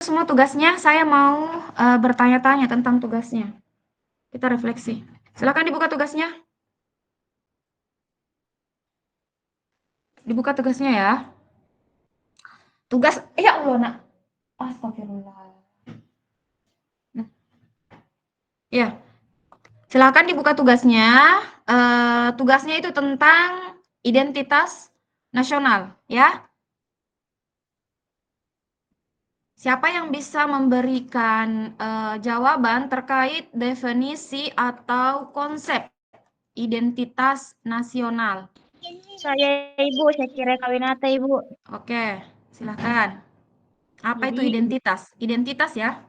semua tugasnya, saya mau bertanya-tanya tentang tugasnya. Kita refleksi. Silakan dibuka tugasnya. Dibuka tugasnya ya. Tugas, ya Allah nak. Astagfirullah. Nah, ya, silakan dibuka tugasnya. Tugasnya itu tentang identitas nasional, ya. Siapa yang bisa memberikan jawaban terkait definisi atau konsep identitas nasional? Saya Ibu, saya kira Kawinata Ibu. Oke, silahkan. Apa itu Jadi, identitas? Identitas ya?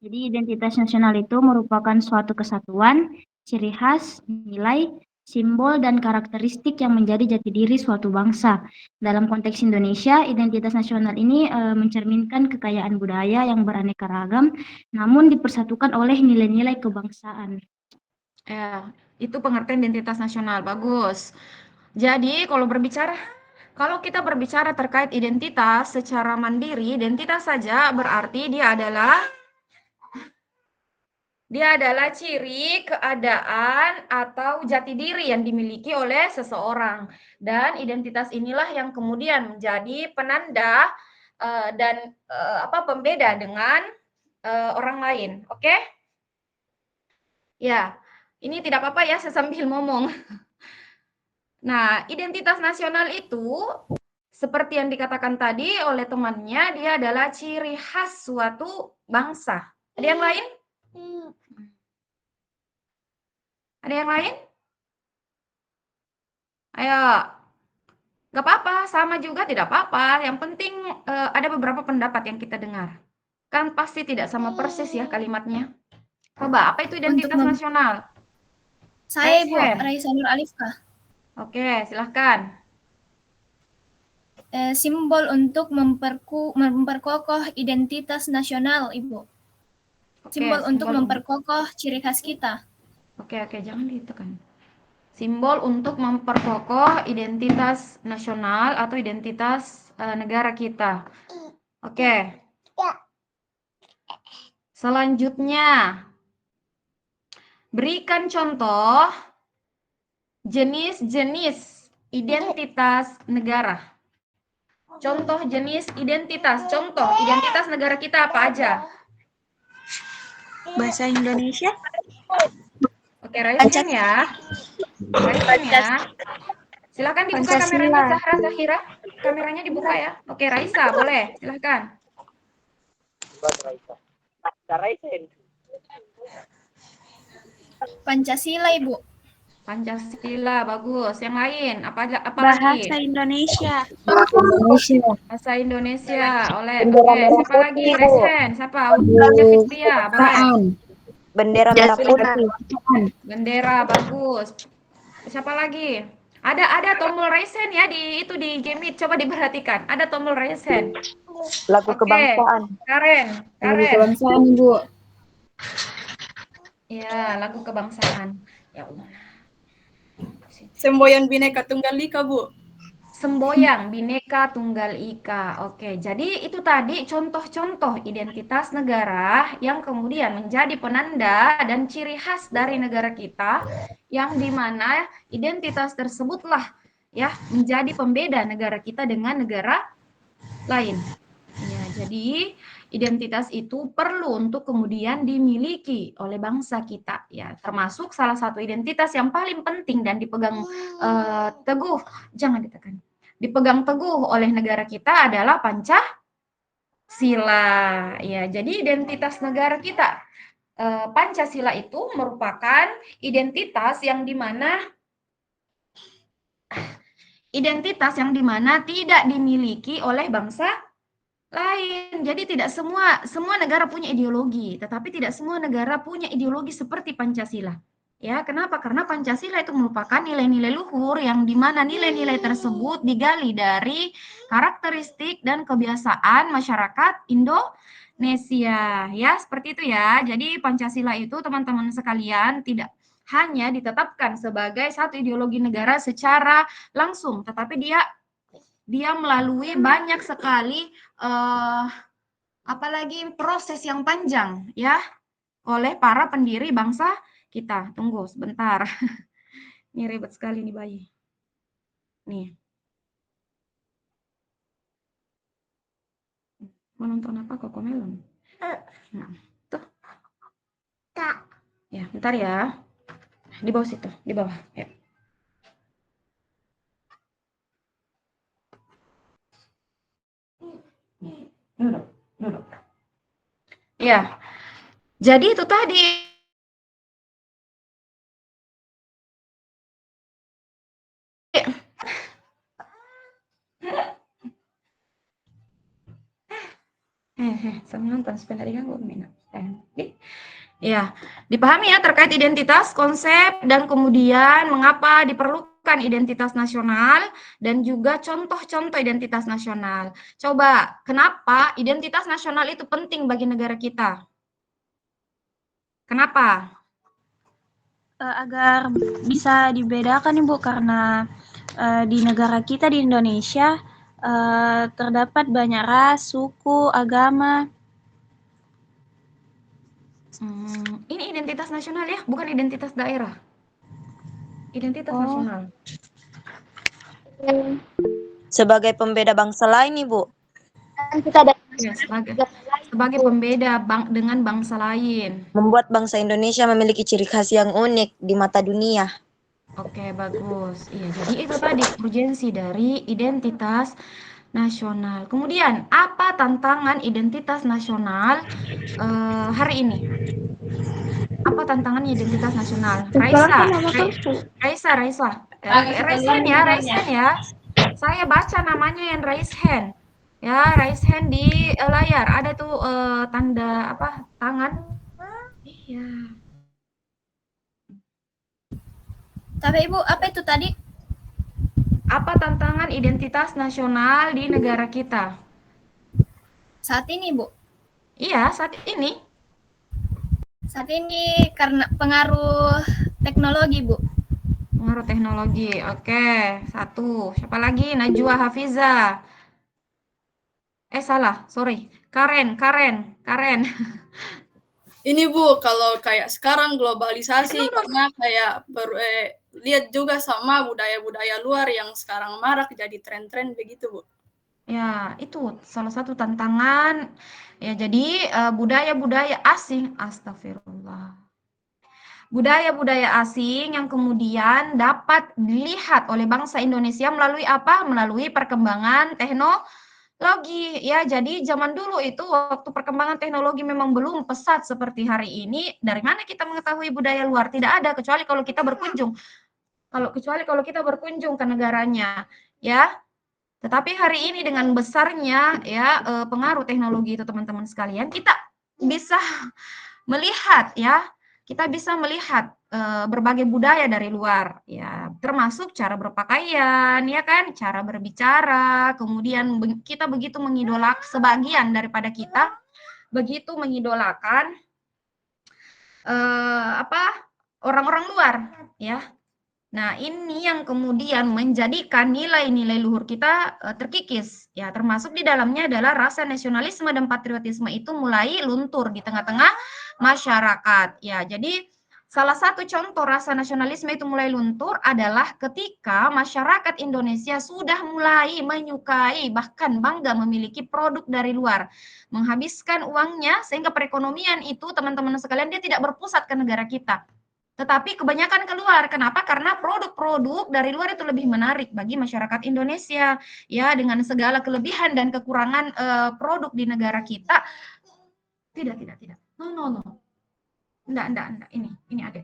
jadi identitas nasional itu merupakan suatu kesatuan, ciri khas, nilai, simbol, dan karakteristik yang menjadi jati diri suatu bangsa. Dalam konteks Indonesia, identitas nasional ini mencerminkan kekayaan budaya yang beraneka ragam, namun dipersatukan oleh nilai-nilai kebangsaan. Ya, itu pengertian identitas nasional. Bagus. Jadi, kalau kita berbicara terkait identitas secara mandiri, identitas saja berarti dia adalah ciri, keadaan, atau jati diri yang dimiliki oleh seseorang. Dan identitas inilah yang kemudian menjadi penanda dan pembeda dengan orang lain. Oke? Ya, ini tidak apa-apa ya, saya sambil ngomong. Nah, identitas nasional itu seperti yang dikatakan tadi oleh temannya, dia adalah ciri khas suatu bangsa. Ada yang lain? Ada yang lain? Ayo. Gak apa-apa, sama juga tidak apa-apa. Yang penting ada beberapa pendapat yang kita dengar. Kan pasti tidak sama persis ya kalimatnya. Coba, apa itu identitas nasional? Saya Ibu, Raisen. Raisa Nur Alifkah. Oke, silahkan. Simbol untuk memperkokoh identitas nasional, Ibu. Simbol untuk memperkokoh ciri khas kita. Oke, jangan ditekan. Simbol untuk memperkokoh identitas nasional atau identitas negara kita. Oke. Selanjutnya, berikan contoh jenis-jenis identitas negara. Contoh jenis identitas. Contoh identitas negara kita apa aja? Bahasa Indonesia. Oke, Raisen ya. Raisen ya. Silakan dibuka kameranya Zahira. Kameranya dibuka ya. Oke, Raisa, boleh. Silakan. Pancasila, Ibu. Pancasila, bagus. Yang lain, apa Bahasa lagi? Indonesia. Bahasa Indonesia. Oke, siapa lagi? Raisen, siapa? Uda Fitria, boleh. Bendera merah putih. Bendera, bagus. Siapa lagi? Ada tombol Raisen ya di game Meet. Coba diperhatikan. Ada tombol Raisen. Lagu kebangsaan. Karen. Lagu kebangsaan, Ibu. Ya, lagu kebangsaan. Ya Allah. Semboyan Bhinneka Tunggal Ika, Bu. Semboyan Bhinneka Tunggal Ika. Oke, jadi itu tadi contoh-contoh identitas negara yang kemudian menjadi penanda dan ciri khas dari negara kita, yang dimana identitas tersebutlah ya menjadi pembeda negara kita dengan negara lain. Ya, jadi identitas itu perlu untuk kemudian dimiliki oleh bangsa kita, ya, termasuk salah satu identitas yang paling penting dan dipegang teguh, jangan ditekan, dipegang teguh oleh negara kita adalah Pancasila. Ya, jadi identitas negara kita, Pancasila itu merupakan identitas yang dimana tidak dimiliki oleh bangsa lain. Jadi tidak semua negara punya ideologi, tetapi tidak semua negara punya ideologi seperti Pancasila. Ya, kenapa? Karena Pancasila itu merupakan nilai-nilai luhur yang dimana nilai-nilai tersebut digali dari karakteristik dan kebiasaan masyarakat Indonesia. Ya, seperti itu ya. Jadi Pancasila itu teman-teman sekalian tidak hanya ditetapkan sebagai satu ideologi negara secara langsung, tetapi dia melalui banyak sekali apalagi proses yang panjang ya oleh para pendiri bangsa kita. Tunggu sebentar. Ini ribet sekali nih bayi. Nih. Mau nonton apa Cocomelon? Nah, tuh. Ya, bentar ya. Di bawah situ, di bawah. Ya. Duduk, duduk. Ya. Jadi itu tadi sama nonton supaya nggak diganggu minat. Ya, dipahami ya terkait identitas, konsep, dan kemudian mengapa diperlukan identitas nasional dan juga contoh-contoh identitas nasional. Coba, kenapa identitas nasional itu penting bagi negara kita? Kenapa? Agar bisa dibedakan Ibu karena di negara kita di Indonesia terdapat banyak ras, suku, agama. Ini identitas nasional ya, bukan identitas daerah. Identitas nasional. Sebagai pembeda bangsa lain, Ibu. Ya, sebagai pembeda dengan bangsa lain. Membuat bangsa Indonesia memiliki ciri khas yang unik di mata dunia. Oke, bagus. Iya, jadi itu tadi urgensi dari identitas nasional. Kemudian, apa tantangan identitas nasional hari ini? Apa tantangan identitas nasional? Raisa, raise hand ya. Saya baca namanya yang raise hand. Ya, raise hand di layar. Ada tuh tanda apa? Tangan. Iya. Tapi Ibu, apa itu tadi? Apa tantangan identitas nasional di negara kita? Saat ini, Bu. Iya, saat ini. Saat ini karena pengaruh teknologi, Bu. Pengaruh teknologi. Oke, satu. Siapa lagi? Najwa Hafiza. Salah, sorry. Karen. Ini Bu, kalau kayak sekarang globalisasi, karena kayak lihat juga sama budaya-budaya luar yang sekarang marak jadi tren-tren begitu Bu. Ya, itu salah satu tantangan. Ya, jadi budaya-budaya asing, astagfirullah. Budaya-budaya asing yang kemudian dapat dilihat oleh bangsa Indonesia melalui apa? Melalui perkembangan teknologi. Ya, jadi zaman dulu itu waktu perkembangan teknologi memang belum pesat seperti hari ini. Dari mana kita mengetahui budaya luar? Tidak ada kecuali kalau kita berkunjung. Kecuali kalau kita berkunjung ke negaranya, ya. Tetapi hari ini dengan besarnya ya pengaruh teknologi itu teman-teman sekalian, kita bisa melihat ya, kita bisa melihat berbagai budaya dari luar ya, termasuk cara berpakaian ya kan, cara berbicara, kemudian kita begitu mengidolakan sebagian daripada kita begitu mengidolakan orang-orang luar ya. Nah, ini yang kemudian menjadikan nilai-nilai luhur kita terkikis. Ya, termasuk di dalamnya adalah rasa nasionalisme dan patriotisme itu mulai luntur di tengah-tengah masyarakat. Ya, jadi salah satu contoh rasa nasionalisme itu mulai luntur adalah ketika masyarakat Indonesia sudah mulai menyukai bahkan bangga memiliki produk dari luar. Menghabiskan uangnya sehingga perekonomian itu teman-teman sekalian dia tidak berpusat ke negara kita. Tetapi kebanyakan keluar. Kenapa? Karena produk-produk dari luar itu lebih menarik bagi masyarakat Indonesia. Ya, dengan segala kelebihan dan kekurangan produk di negara kita. Tidak. No. Enggak. Ini ada.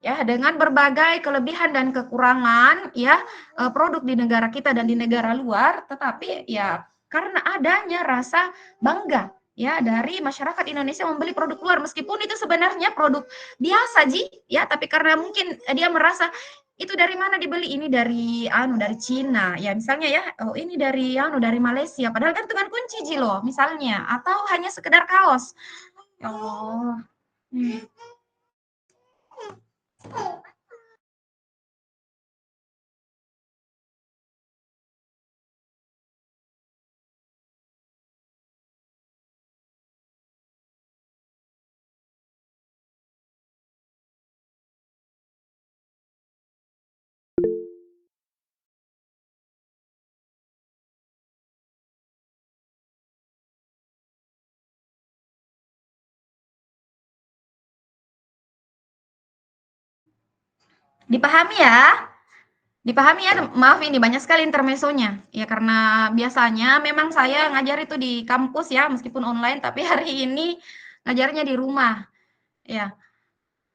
Ya, dengan berbagai kelebihan dan kekurangan ya produk di negara kita dan di negara luar, tetapi ya karena adanya rasa bangga ya dari masyarakat Indonesia membeli produk luar meskipun itu sebenarnya produk biasa ya, tapi karena mungkin dia merasa itu dari mana dibeli, ini dari dari Cina ya misalnya ya, oh ini dari dari Malaysia, padahal kan dengan kunci loh misalnya, atau hanya sekedar kaos. Ya Allah. Dipahami ya? Dipahami ya? Maaf ini banyak sekali intermezzonya. Ya karena biasanya memang saya ngajar itu di kampus ya, meskipun online, tapi hari ini ngajarnya di rumah. Ya.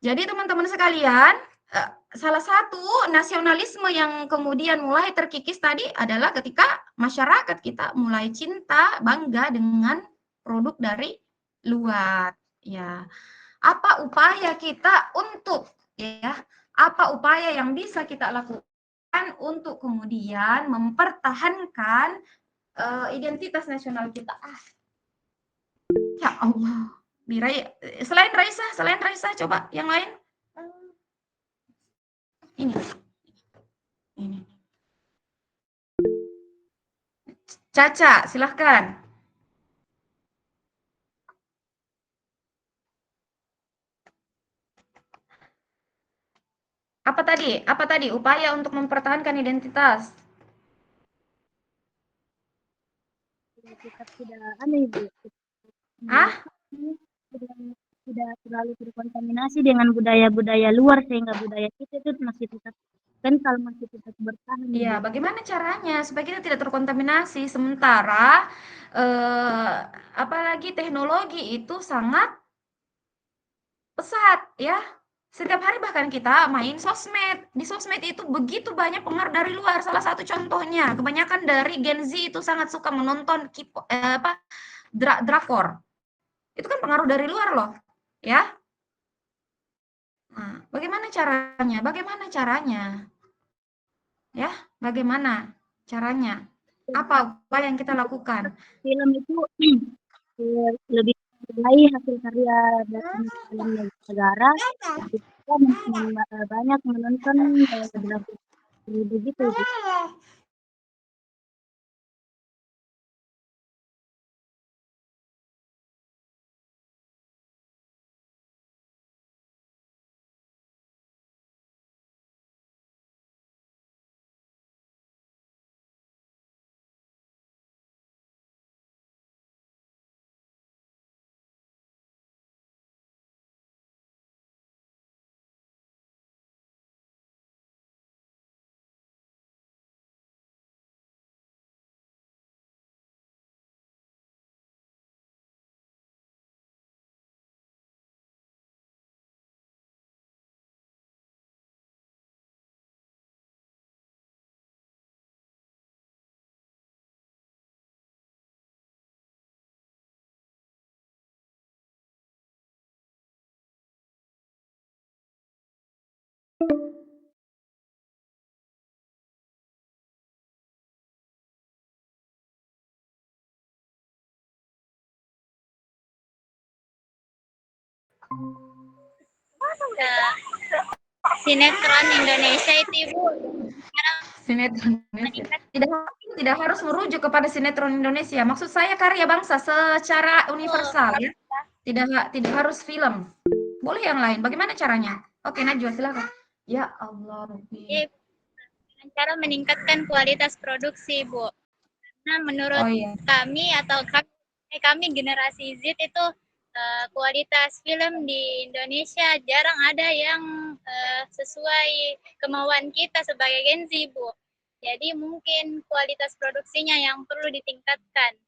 Jadi teman-teman sekalian, salah satu nasionalisme yang kemudian mulai terkikis tadi adalah ketika masyarakat kita mulai cinta, bangga dengan produk dari luar. Ya. Apa upaya kita untuk ya, apa upaya yang bisa kita lakukan untuk kemudian mempertahankan identitas nasional kita. Ya Allah. Selain Raisa, coba yang lain. Ini. Ini. Caca, silahkan. Apa tadi? Apa tadi? Upaya untuk mempertahankan identitas. Kita tidak aneh, Bu. Ah? Tidak terlalu terkontaminasi dengan budaya-budaya luar sehingga budaya kita itu masih tetap kental, masih tetap bertahan. Iya, bagaimana caranya supaya kita tidak terkontaminasi sementara apalagi teknologi itu sangat pesat ya. Setiap hari bahkan kita main sosmed. Di sosmed itu begitu banyak pengaruh dari luar. Salah satu contohnya, kebanyakan dari Gen Z itu sangat suka menonton drakor. Itu kan pengaruh dari luar loh, ya. Nah, bagaimana caranya? Bagaimana caranya? Ya, bagaimana caranya? Apa yang kita lakukan? Film itu lebih menilai hasil karya dari film negara, kita banyak menonton drakor begitu. Sinetron Indonesia itu Ibu. Sinetron Indonesia. Tidak harus merujuk kepada sinetron Indonesia. Maksud saya karya bangsa secara universal ya. Tidak harus film. Boleh yang lain. Bagaimana caranya? Oke, Najwa silakan. Ya Allah, Rabbi. Dengan cara meningkatkan kualitas produksi, Bu. Nah, menurut kami atau kami generasi Z itu kualitas film di Indonesia jarang ada yang sesuai kemauan kita sebagai Gen Z, Bu. Jadi mungkin kualitas produksinya yang perlu ditingkatkan.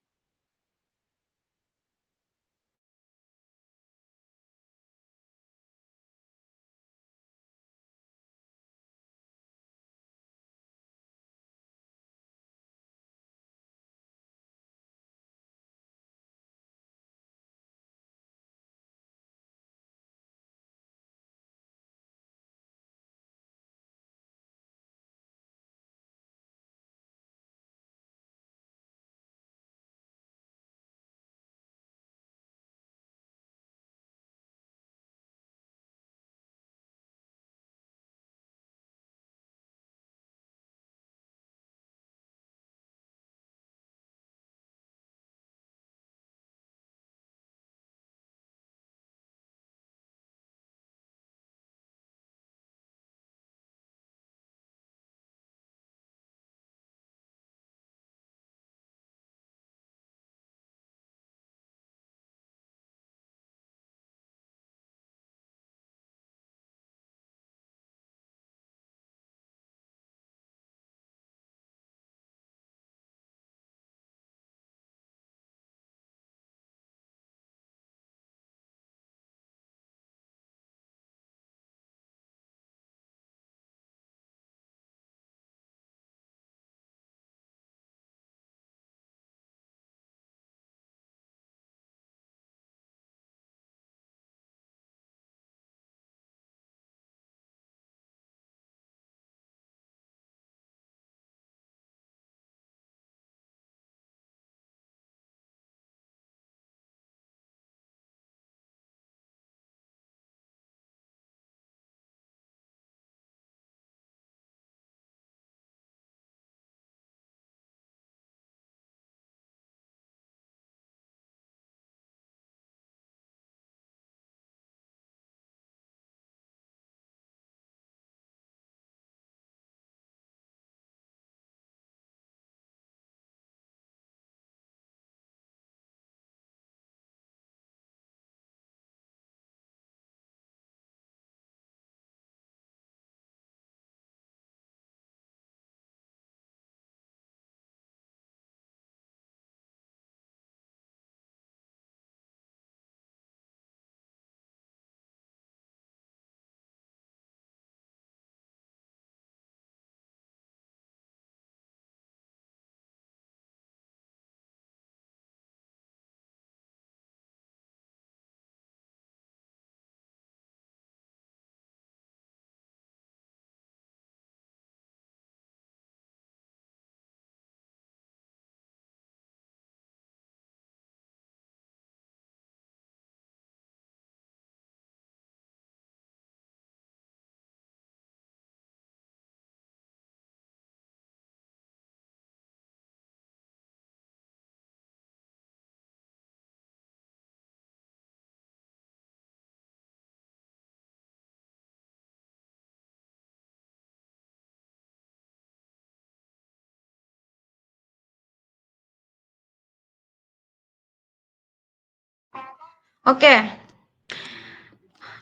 Oke.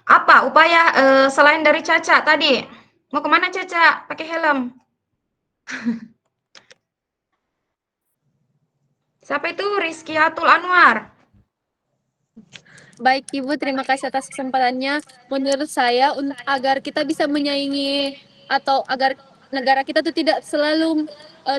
Apa upaya selain dari Caca tadi? Mau kemana Caca? Pakai helm. Siapa itu? Rizky Atul Anwar. Baik Ibu, terima kasih atas kesempatannya. Menurut saya, agar kita bisa menyaingi atau agar negara kita tuh tidak selalu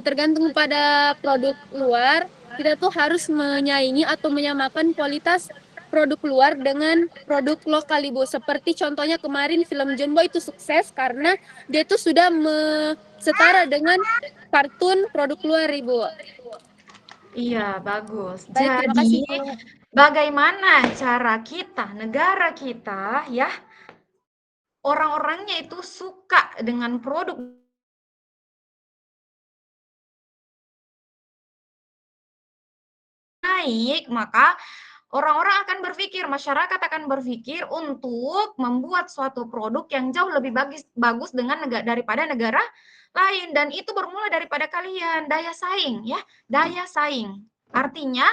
tergantung pada produk luar, kita tuh harus menyaingi atau menyamakan kualitas produk luar dengan produk lokal Ibu. Seperti contohnya kemarin film Jumbo itu sukses karena dia tuh sudah setara dengan kartun produk luar Ibu. Iya, bagus. Baik, terima kasih Jadi, Bu. bagaimana cara kita, negara kita ya, orang-orangnya itu suka dengan produk naik, maka orang-orang akan berpikir, masyarakat akan berpikir untuk membuat suatu produk yang jauh lebih bagus dengan daripada negara lain, dan itu bermula daripada kalian, daya saing ya, daya saing. Artinya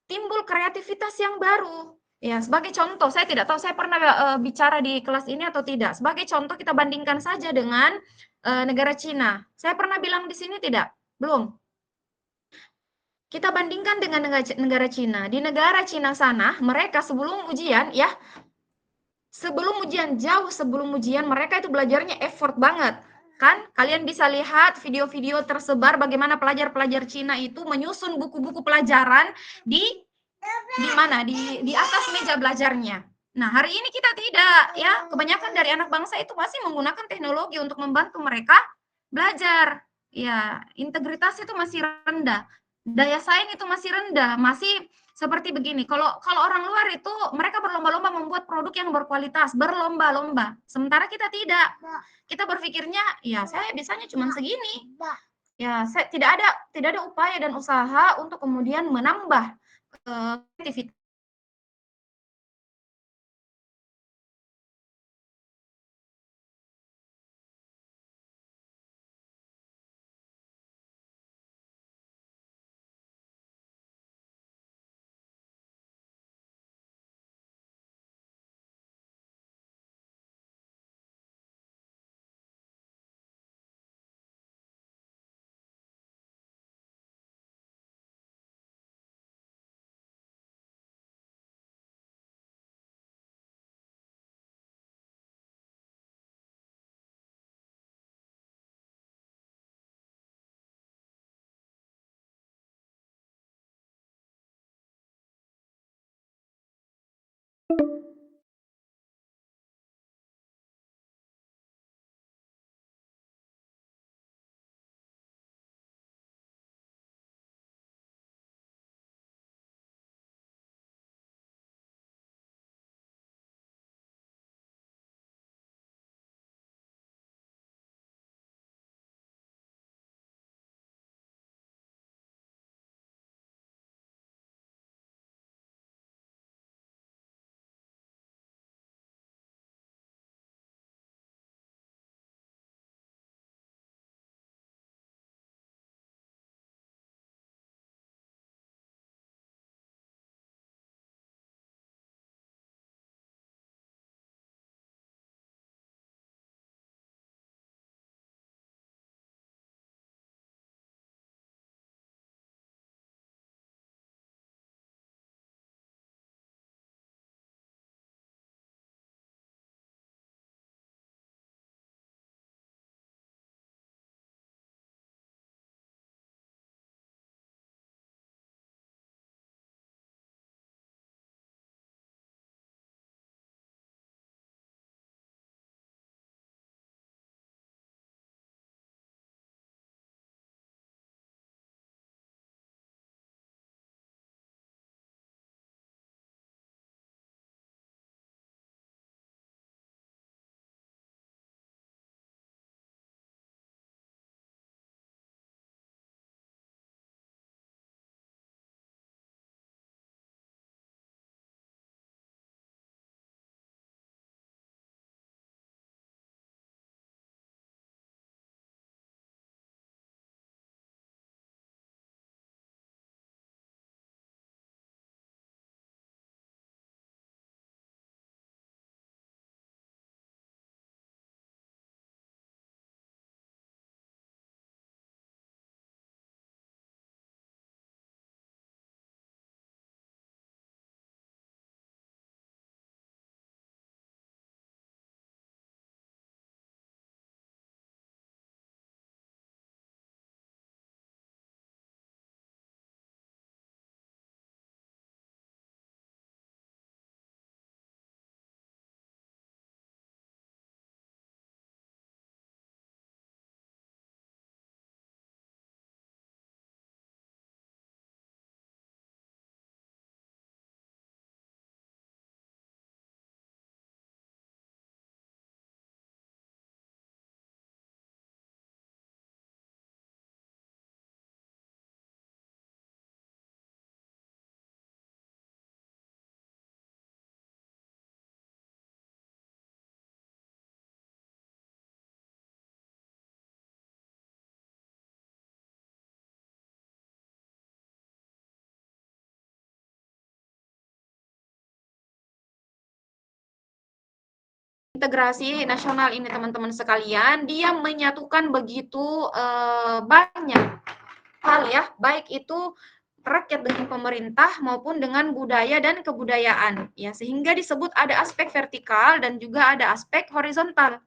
timbul kreativitas yang baru. Ya, sebagai contoh, saya tidak tahu saya pernah bicara di kelas ini atau tidak. Sebagai contoh kita bandingkan saja dengan negara Cina. Saya pernah bilang di sini tidak? Belum. Kita bandingkan dengan negara Cina. Di negara Cina sana, mereka sebelum ujian ya, jauh sebelum ujian mereka itu belajarnya effort banget. Kan kalian bisa lihat video-video tersebar bagaimana pelajar-pelajar Cina itu menyusun buku-buku pelajaran di mana? Di atas meja belajarnya. Nah, hari ini kita tidak ya. Kebanyakan dari anak bangsa itu masih menggunakan teknologi untuk membantu mereka belajar. Ya, integritas itu masih rendah. Daya saing itu masih rendah, masih seperti begini. Kalau orang luar itu mereka berlomba-lomba membuat produk yang berkualitas, berlomba-lomba. Sementara kita tidak. Kita berpikirnya, ya saya bisanya cuma segini. Ya, saya tidak ada upaya dan usaha untuk kemudian menambah kreativitas integrasi nasional ini teman-teman sekalian, dia menyatukan begitu banyak hal ya, baik itu rakyat dengan pemerintah maupun dengan budaya dan kebudayaan ya, sehingga disebut ada aspek vertikal dan juga ada aspek horizontal.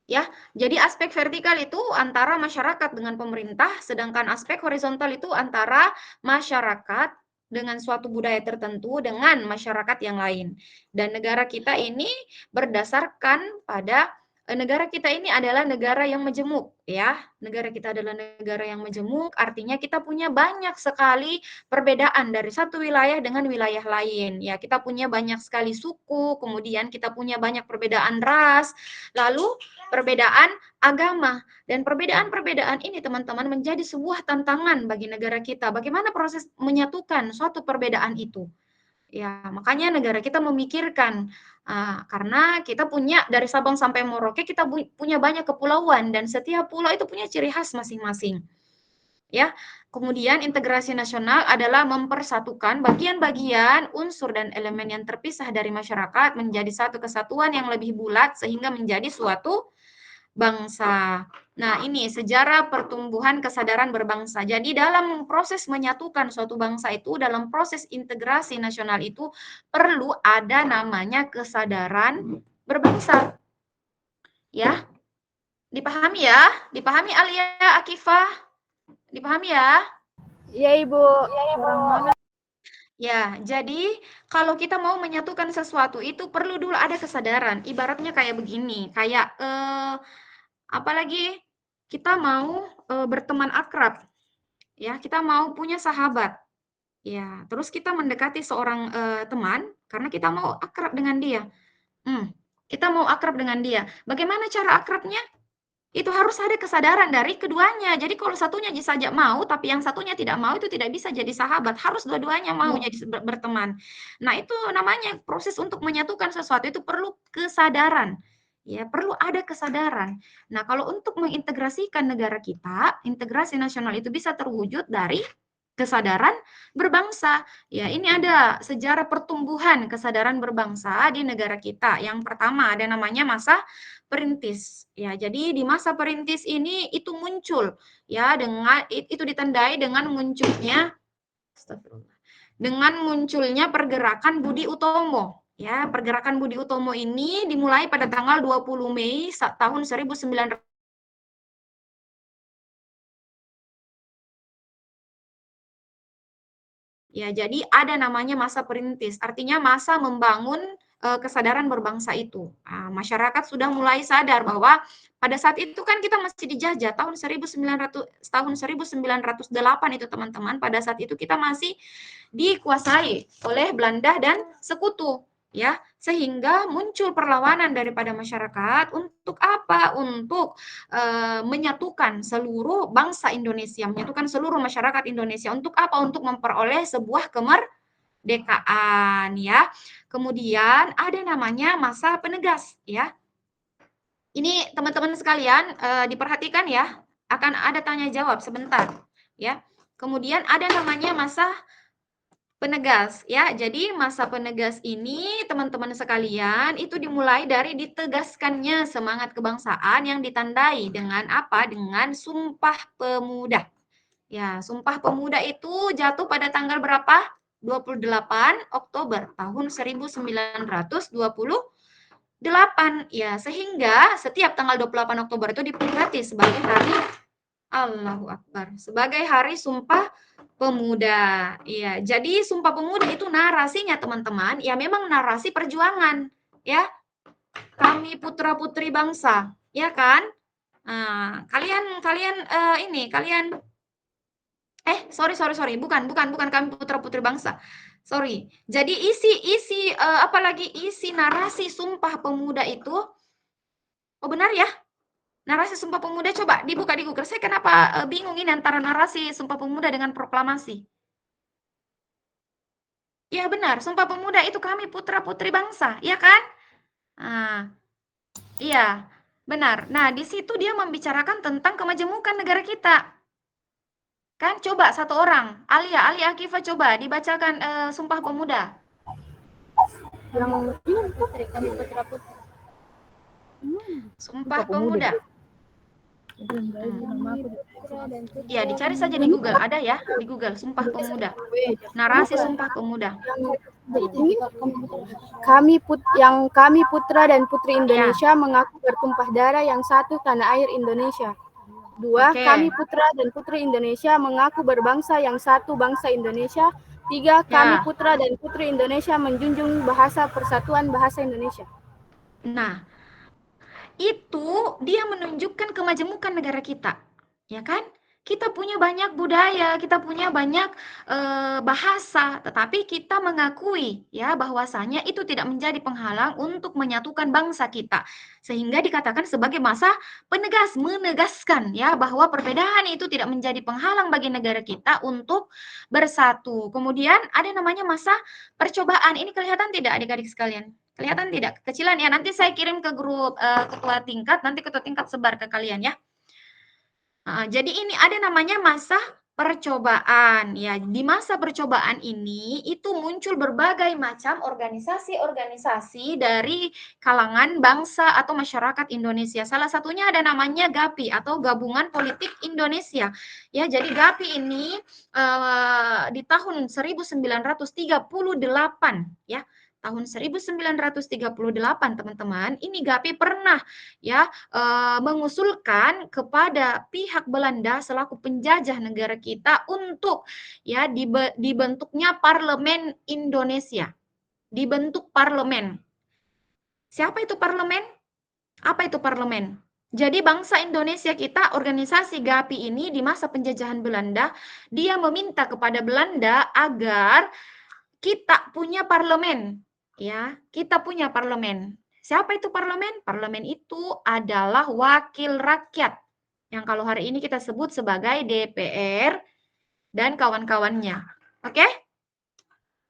Ya, jadi aspek vertikal itu antara masyarakat dengan pemerintah, sedangkan aspek horizontal itu antara masyarakat dengan suatu budaya tertentu dengan masyarakat yang lain. Dan negara kita ini berdasarkan pada negara kita ini adalah negara yang majemuk ya. Negara kita adalah negara yang majemuk, artinya kita punya banyak sekali perbedaan dari satu wilayah dengan wilayah lain. Ya, kita punya banyak sekali suku, kemudian kita punya banyak perbedaan ras, lalu perbedaan agama. Dan perbedaan-perbedaan ini teman-teman menjadi sebuah tantangan bagi negara kita. Bagaimana proses menyatukan suatu perbedaan itu? Ya, makanya negara kita memikirkan karena kita punya dari Sabang sampai Merauke kita punya banyak kepulauan dan setiap pulau itu punya ciri khas masing-masing. Ya, kemudian integrasi nasional adalah mempersatukan bagian-bagian unsur dan elemen yang terpisah dari masyarakat menjadi satu kesatuan yang lebih bulat sehingga menjadi suatu bangsa. Nah, ini sejarah pertumbuhan kesadaran berbangsa. Jadi dalam proses menyatukan suatu bangsa itu, dalam proses integrasi nasional itu perlu ada namanya kesadaran berbangsa. Ya. Dipahami ya? Dipahami Alia, Akifah? Dipahami ya? Iya, Ibu. Ya, jadi kalau kita mau menyatukan sesuatu itu perlu dulu ada kesadaran. Ibaratnya kayak begini, kayak apalagi kita mau berteman akrab, ya kita mau punya sahabat, ya terus kita mendekati seorang teman karena kita mau akrab dengan dia, kita mau akrab dengan dia. Bagaimana cara akrabnya? Itu harus ada kesadaran dari keduanya. Jadi kalau satunya saja mau, tapi yang satunya tidak mau, itu tidak bisa jadi sahabat. Harus dua-duanya mau jadi berteman. Nah, itu namanya proses untuk menyatukan sesuatu itu perlu kesadaran. Ya, perlu ada kesadaran. Nah, kalau untuk mengintegrasikan negara kita, integrasi nasional itu bisa terwujud dari kesadaran berbangsa. Ya, ini ada sejarah pertumbuhan kesadaran berbangsa di negara kita. Yang pertama ada namanya masa perintis. Ya, jadi di masa perintis ini itu muncul ya dengan itu ditandai dengan munculnya pergerakan Budi Utomo. Ya, pergerakan Budi Utomo ini dimulai pada tanggal 20 Mei tahun 1900. Ya, jadi ada namanya masa perintis, artinya masa membangun kesadaran berbangsa itu. Nah, masyarakat sudah mulai sadar bahwa pada saat itu kan kita masih dijajah tahun 1908 itu teman-teman. Pada saat itu kita masih dikuasai oleh Belanda dan sekutu. Ya, sehingga muncul perlawanan daripada masyarakat untuk apa? Untuk menyatukan seluruh bangsa Indonesia, menyatukan seluruh masyarakat Indonesia. Untuk apa? Untuk memperoleh sebuah kemerdekaan ya. Kemudian ada namanya masa penegas ya. Ini teman-teman sekalian diperhatikan ya, akan ada tanya jawab sebentar ya. Kemudian ada namanya masa penegas ya. Jadi masa penegas ini teman-teman sekalian itu dimulai dari ditegaskannya semangat kebangsaan yang ditandai dengan apa? Dengan Sumpah Pemuda. Ya, Sumpah Pemuda itu jatuh pada tanggal berapa? 28 Oktober tahun 1928. Ya, sehingga setiap tanggal 28 Oktober itu diperingati sebagai hari Allahu Akbar, sebagai hari Sumpah Pemuda. Iya, jadi Sumpah Pemuda itu narasinya teman-teman, ya memang narasi perjuangan, ya. Kami putra-putri bangsa, ya kan? Nah, kalian sorry, bukan kami putra-putri bangsa. Sorry. Jadi isi narasi Sumpah Pemuda itu, oh benar ya? Narasi Sumpah Pemuda coba dibuka di Google. Saya kenapa bingung ini antara narasi Sumpah Pemuda dengan proklamasi. Ya benar, Sumpah Pemuda itu kami putra-putri bangsa, ya kan? Nah, iya, benar. Nah, di situ dia membicarakan tentang kemajemukan negara kita. Kan coba satu orang, Alia Akifah coba dibacakan Sumpah Pemuda. Yang ini kami putra-putri. Sumpah Pemuda. Ya, dicari saja di Google, ada ya di Google, Sumpah Pemuda. Narasi Sumpah Pemuda. Kami putra dan putri Indonesia mengaku bertumpah darah, yang satu tanah air Indonesia. 2, kami putra dan putri Indonesia mengaku berbangsa, yang satu bangsa Indonesia. 3, kami putra dan putri Indonesia menjunjung bahasa persatuan bahasa Indonesia. Nah, itu dia menunjukkan kemajemukan negara kita, ya kan? Kita punya banyak budaya, kita punya banyak bahasa, tetapi kita mengakui ya bahwasanya itu tidak menjadi penghalang untuk menyatukan bangsa kita, sehingga dikatakan sebagai masa penegas, menegaskan ya bahwa perbedaan itu tidak menjadi penghalang bagi negara kita untuk bersatu. Kemudian ada namanya masa percobaan. Ini kelihatan tidak adik-adik sekalian? Kelihatan tidak? Kecilan ya. Nanti saya kirim ke grup ketua tingkat, nanti ketua tingkat sebar ke kalian ya. Jadi ini ada namanya masa percobaan ya. Di masa percobaan ini itu muncul berbagai macam organisasi-organisasi dari kalangan bangsa atau masyarakat Indonesia. Salah satunya ada namanya GAPI atau Gabungan Politik Indonesia. Ya, jadi GAPI ini di tahun 1938 ya. Tahun 1938 teman-teman, ini GAPI pernah ya mengusulkan kepada pihak Belanda selaku penjajah negara kita untuk ya dibentuknya parlemen Indonesia. Dibentuk parlemen. Siapa itu parlemen? Apa itu parlemen? Jadi bangsa Indonesia kita, organisasi GAPI ini di masa penjajahan Belanda, dia meminta kepada Belanda agar kita punya parlemen. Ya, kita punya parlemen. Siapa itu parlemen? Parlemen itu adalah wakil rakyat, yang kalau hari ini kita sebut sebagai DPR dan kawan-kawannya. Oke?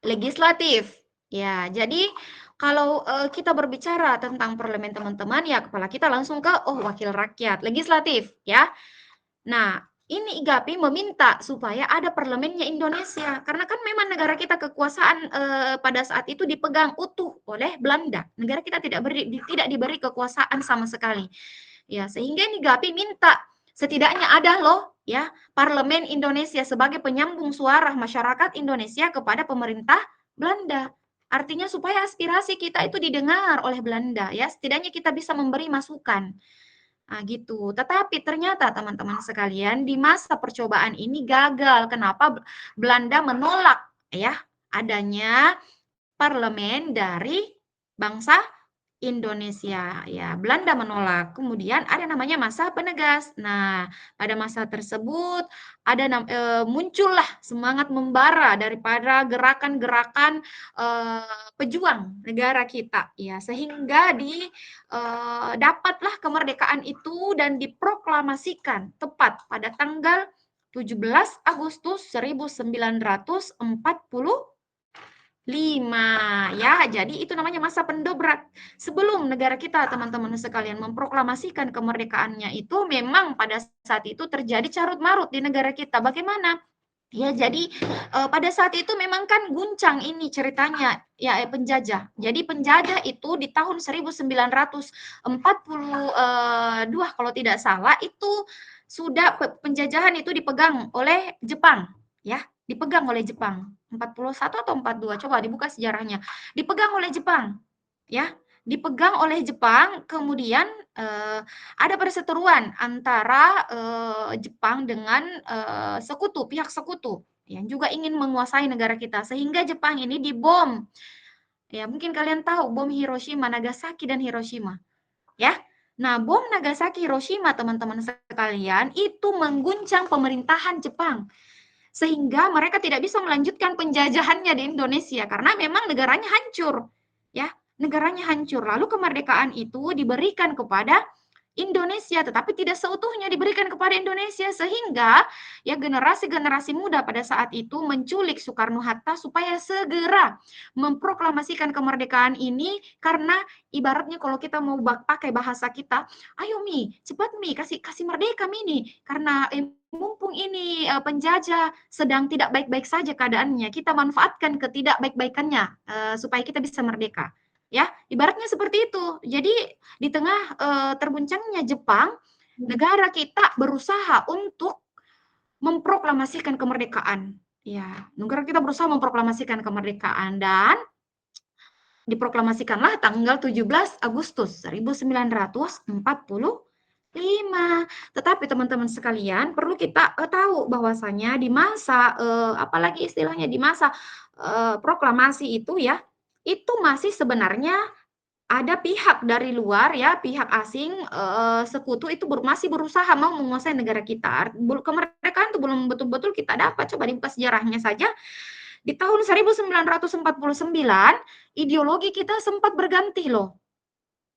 Legislatif. Ya, jadi kalau kita berbicara tentang parlemen teman-teman, ya kepala kita langsung ke wakil rakyat. Legislatif, ya. Nah, ini GAPI meminta supaya ada parlemennya Indonesia, karena kan memang negara kita kekuasaan pada saat itu dipegang utuh oleh Belanda. Negara kita tidak diberi kekuasaan sama sekali. Ya, sehingga ini GAPI minta setidaknya ada loh ya parlemen Indonesia sebagai penyambung suara masyarakat Indonesia kepada pemerintah Belanda. Artinya supaya aspirasi kita itu didengar oleh Belanda ya, setidaknya kita bisa memberi masukan. Nah, gitu. Tetapi ternyata teman-teman sekalian di masa percobaan ini gagal. Kenapa? Belanda menolak ya adanya parlemen dari bangsa Indonesia. Ya, Belanda menolak. Kemudian ada namanya masa penegas. Nah, pada masa tersebut ada muncullah semangat membara daripada gerakan-gerakan pejuang negara kita ya, sehingga dapatlah kemerdekaan itu dan diproklamasikan tepat pada tanggal 17 Agustus 1945 ya. Jadi itu namanya masa pendobrak. Sebelum negara kita teman-teman sekalian memproklamasikan kemerdekaannya itu memang pada saat itu terjadi carut-marut di negara kita. Bagaimana? Ya, jadi pada saat itu memang kan guncang ini ceritanya ya penjajah. Jadi penjajah itu di tahun 1942 kalau tidak salah itu sudah penjajahan itu dipegang oleh Jepang ya, dipegang oleh Jepang. 41 atau 42, coba dibuka sejarahnya. Dipegang oleh Jepang ya. Dipegang oleh Jepang, kemudian ada perseteruan antara Jepang dengan sekutu, pihak sekutu yang juga ingin menguasai negara kita, sehingga Jepang ini dibom. Ya, mungkin kalian tahu bom Hiroshima, Nagasaki dan Hiroshima. Ya. Nah, bom Nagasaki, Hiroshima teman-teman sekalian itu mengguncang pemerintahan Jepang. Sehingga mereka tidak bisa melanjutkan penjajahannya di Indonesia karena memang negaranya hancur. Ya. Negaranya hancur. Lalu kemerdekaan itu diberikan kepada Indonesia, tetapi tidak seutuhnya diberikan kepada Indonesia, sehingga ya generasi-generasi muda pada saat itu menculik Soekarno-Hatta supaya segera memproklamasikan kemerdekaan ini, karena ibaratnya kalau kita mau pakai bahasa kita, ayo Mi, cepat Mi, kasih merdeka Mi nih, karena mumpung ini penjajah sedang tidak baik-baik saja keadaannya, kita manfaatkan ketidakbaik-baikannya supaya kita bisa merdeka. Ya, ibaratnya seperti itu. Jadi di tengah terguncangnya Jepang, negara kita berusaha untuk memproklamasikan kemerdekaan. Ya, negara kita berusaha memproklamasikan kemerdekaan dan diproklamasikanlah tanggal 17 Agustus 1945. Tetapi teman-teman sekalian, perlu kita tahu bahwasanya di masa apalagi istilahnya di masa proklamasi itu ya, itu masih sebenarnya ada pihak dari luar ya, pihak asing, sekutu itu masih berusaha mau menguasai negara kita. Kemerdekaan itu belum betul-betul kita dapat. Coba dibuka sejarahnya saja. Di tahun 1949, ideologi kita sempat berganti loh.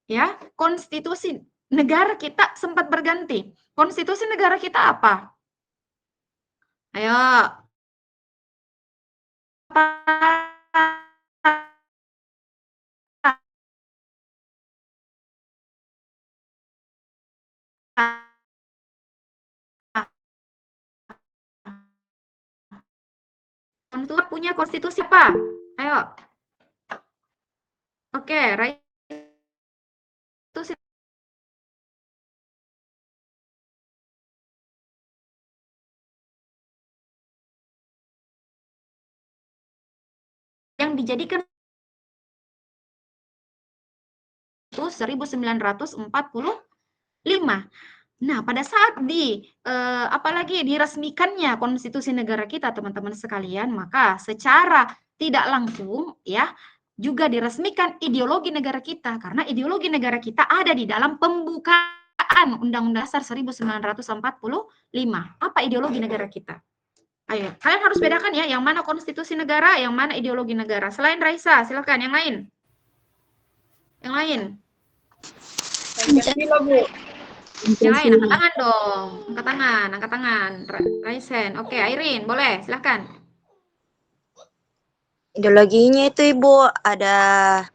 Ya, konstitusi negara kita sempat berganti. Konstitusi negara kita apa? Ayo. Punya konstitusi apa? Ayo. Oke, itu yang dijadikan itu 1945. Nah, pada saat apalagi diresmikannya konstitusi negara kita, teman-teman sekalian, maka secara tidak langsung ya juga diresmikan ideologi negara kita, karena ideologi negara kita ada di dalam pembukaan Undang-Undang Dasar 1945. Apa ideologi negara kita? Ayo, kalian harus bedakan ya, yang mana konstitusi negara, yang mana ideologi negara. Selain Raisa, silakan yang lain. Yang lain. Pancasila, Bu. Yang lain, angkat tangan dong. Angkat tangan. Raisen. Oke, Airin, boleh, silahkan. Ideologinya itu Ibu ada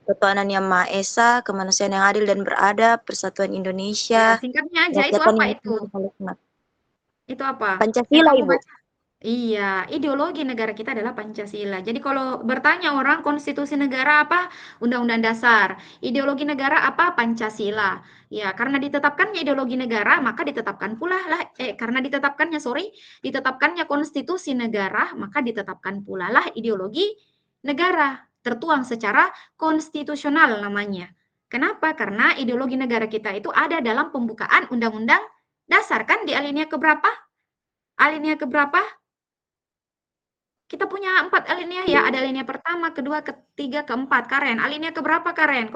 ketuhanan yang Maha Esa, kemanusiaan yang adil dan beradab, persatuan Indonesia. Ya, singkatnya aja, itu apa itu? Itu apa? Pancasila, Ibu. Iya, ideologi negara kita adalah Pancasila. Jadi kalau bertanya orang konstitusi negara apa? Undang-Undang Dasar. Ideologi negara apa? Pancasila. Ya, karena ditetapkannya ideologi negara, maka ditetapkan pula lah ditetapkannya konstitusi negara, maka ditetapkan pula lah ideologi negara, tertuang secara konstitusional namanya. Kenapa? Karena ideologi negara kita itu ada dalam pembukaan Undang-Undang Dasar, kan di alinea keberapa? Alinea keberapa? Kita punya 4 alinea ya, ada alinea pertama, kedua, ketiga, keempat. Karen, alinea keberapa Karen?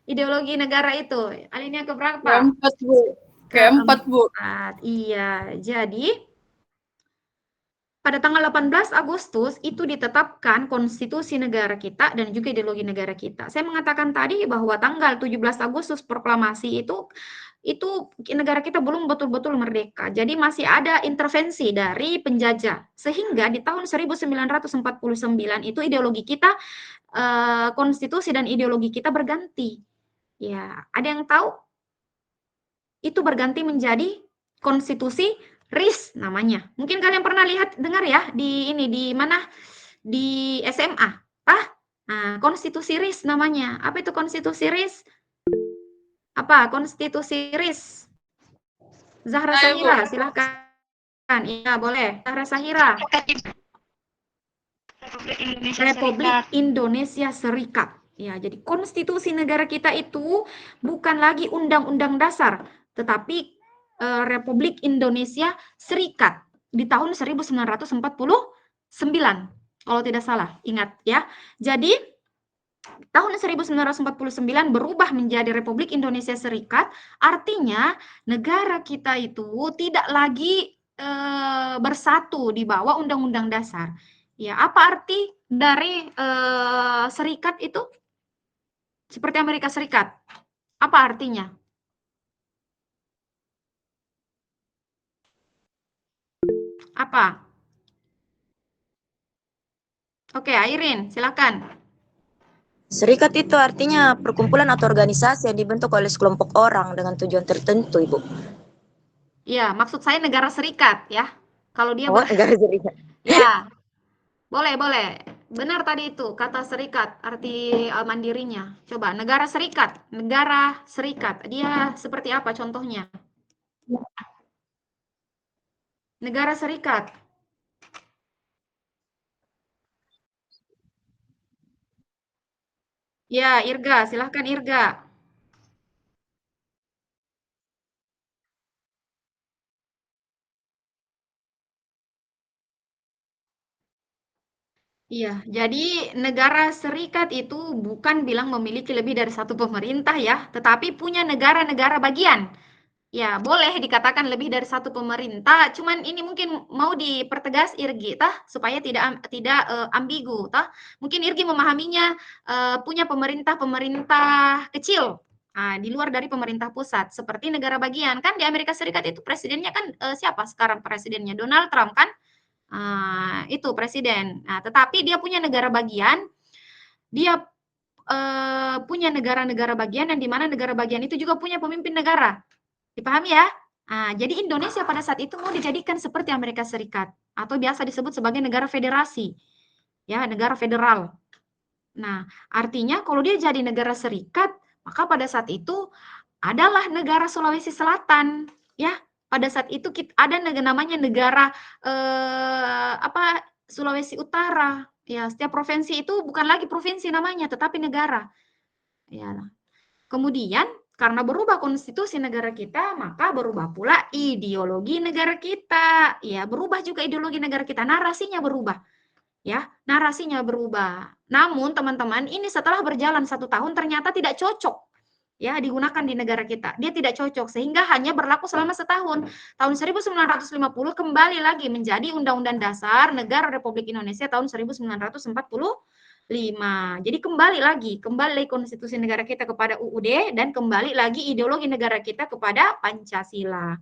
Ideologi negara itu, alinea keberapa? Keempat, Bu. Keempat, Bu. Iya, jadi pada tanggal 18 Agustus itu ditetapkan konstitusi negara kita dan juga ideologi negara kita. Saya mengatakan tadi bahwa tanggal 17 Agustus proklamasi itu negara kita belum betul-betul merdeka. Jadi masih ada intervensi dari penjajah. Sehingga di tahun 1949 itu ideologi kita, konstitusi dan ideologi kita berganti. Ya, ada yang tahu? Itu berganti menjadi konstitusi RIS namanya. Mungkin kalian pernah dengar ya di mana? Di SMA. Nah, konstitusi RIS namanya. Apa itu konstitusi RIS? Apa konstitusi RIS? Zahra Sahira, silahkan. Iya, boleh. Zahra Sahira. Republik Indonesia Serikat. Ya, jadi konstitusi negara kita itu bukan lagi Undang-Undang Dasar, tetapi Republik Indonesia Serikat di tahun 1949. Kalau tidak salah, ingat ya. Jadi tahun 1949 berubah menjadi Republik Indonesia Serikat, artinya negara kita itu tidak lagi bersatu di bawah Undang-Undang Dasar. Ya, apa arti dari serikat itu? Seperti Amerika Serikat. Apa artinya? Apa? Oke, Airin, silakan. Serikat itu artinya perkumpulan atau organisasi yang dibentuk oleh sekelompok orang dengan tujuan tertentu, Ibu. Ya, maksud saya negara serikat ya. Kalau dia negara serikat. Ya. Boleh. benar tadi itu kata serikat, arti mandirinya. Coba negara serikat, dia seperti apa contohnya? Negara serikat. Ya, Irga, silahkan Irga. Iya, jadi negara serikat itu bukan bilang memiliki lebih dari satu pemerintah ya, tetapi punya negara-negara bagian. Ya, boleh dikatakan lebih dari satu pemerintah, cuman ini mungkin mau dipertegas Irgi, tah, supaya tidak ambigu, tah. Mungkin Irgi memahaminya punya pemerintah-pemerintah kecil, di luar dari pemerintah pusat, seperti negara bagian. Kan di Amerika Serikat itu presidennya kan siapa sekarang presidennya? Donald Trump kan? Itu presiden. Nah, tetapi dia punya negara bagian, dia punya negara-negara bagian yang di mana negara bagian itu juga punya pemimpin negara. Dipahami ya? Jadi Indonesia pada saat itu mau dijadikan seperti Amerika Serikat atau biasa disebut sebagai negara federasi. Ya, negara federal. Nah, artinya kalau dia jadi negara serikat, maka pada saat itu adalah negara Sulawesi Selatan, ya. Pada saat itu ada namanya negara Sulawesi Utara. Ya, setiap provinsi itu bukan lagi provinsi namanya, tetapi negara. Ya. Kemudian karena berubah konstitusi negara kita, maka berubah pula ideologi negara kita. Ya, berubah juga ideologi negara kita, narasinya berubah. Ya, narasinya berubah. Namun teman-teman, ini setelah berjalan 1 tahun ternyata tidak cocok ya digunakan di negara kita. Dia tidak cocok sehingga hanya berlaku selama setahun. Tahun 1950 kembali lagi menjadi Undang-Undang Dasar Negara Republik Indonesia tahun 1945. Jadi kembali lagi konstitusi negara kita kepada UUD dan kembali lagi ideologi negara kita kepada Pancasila.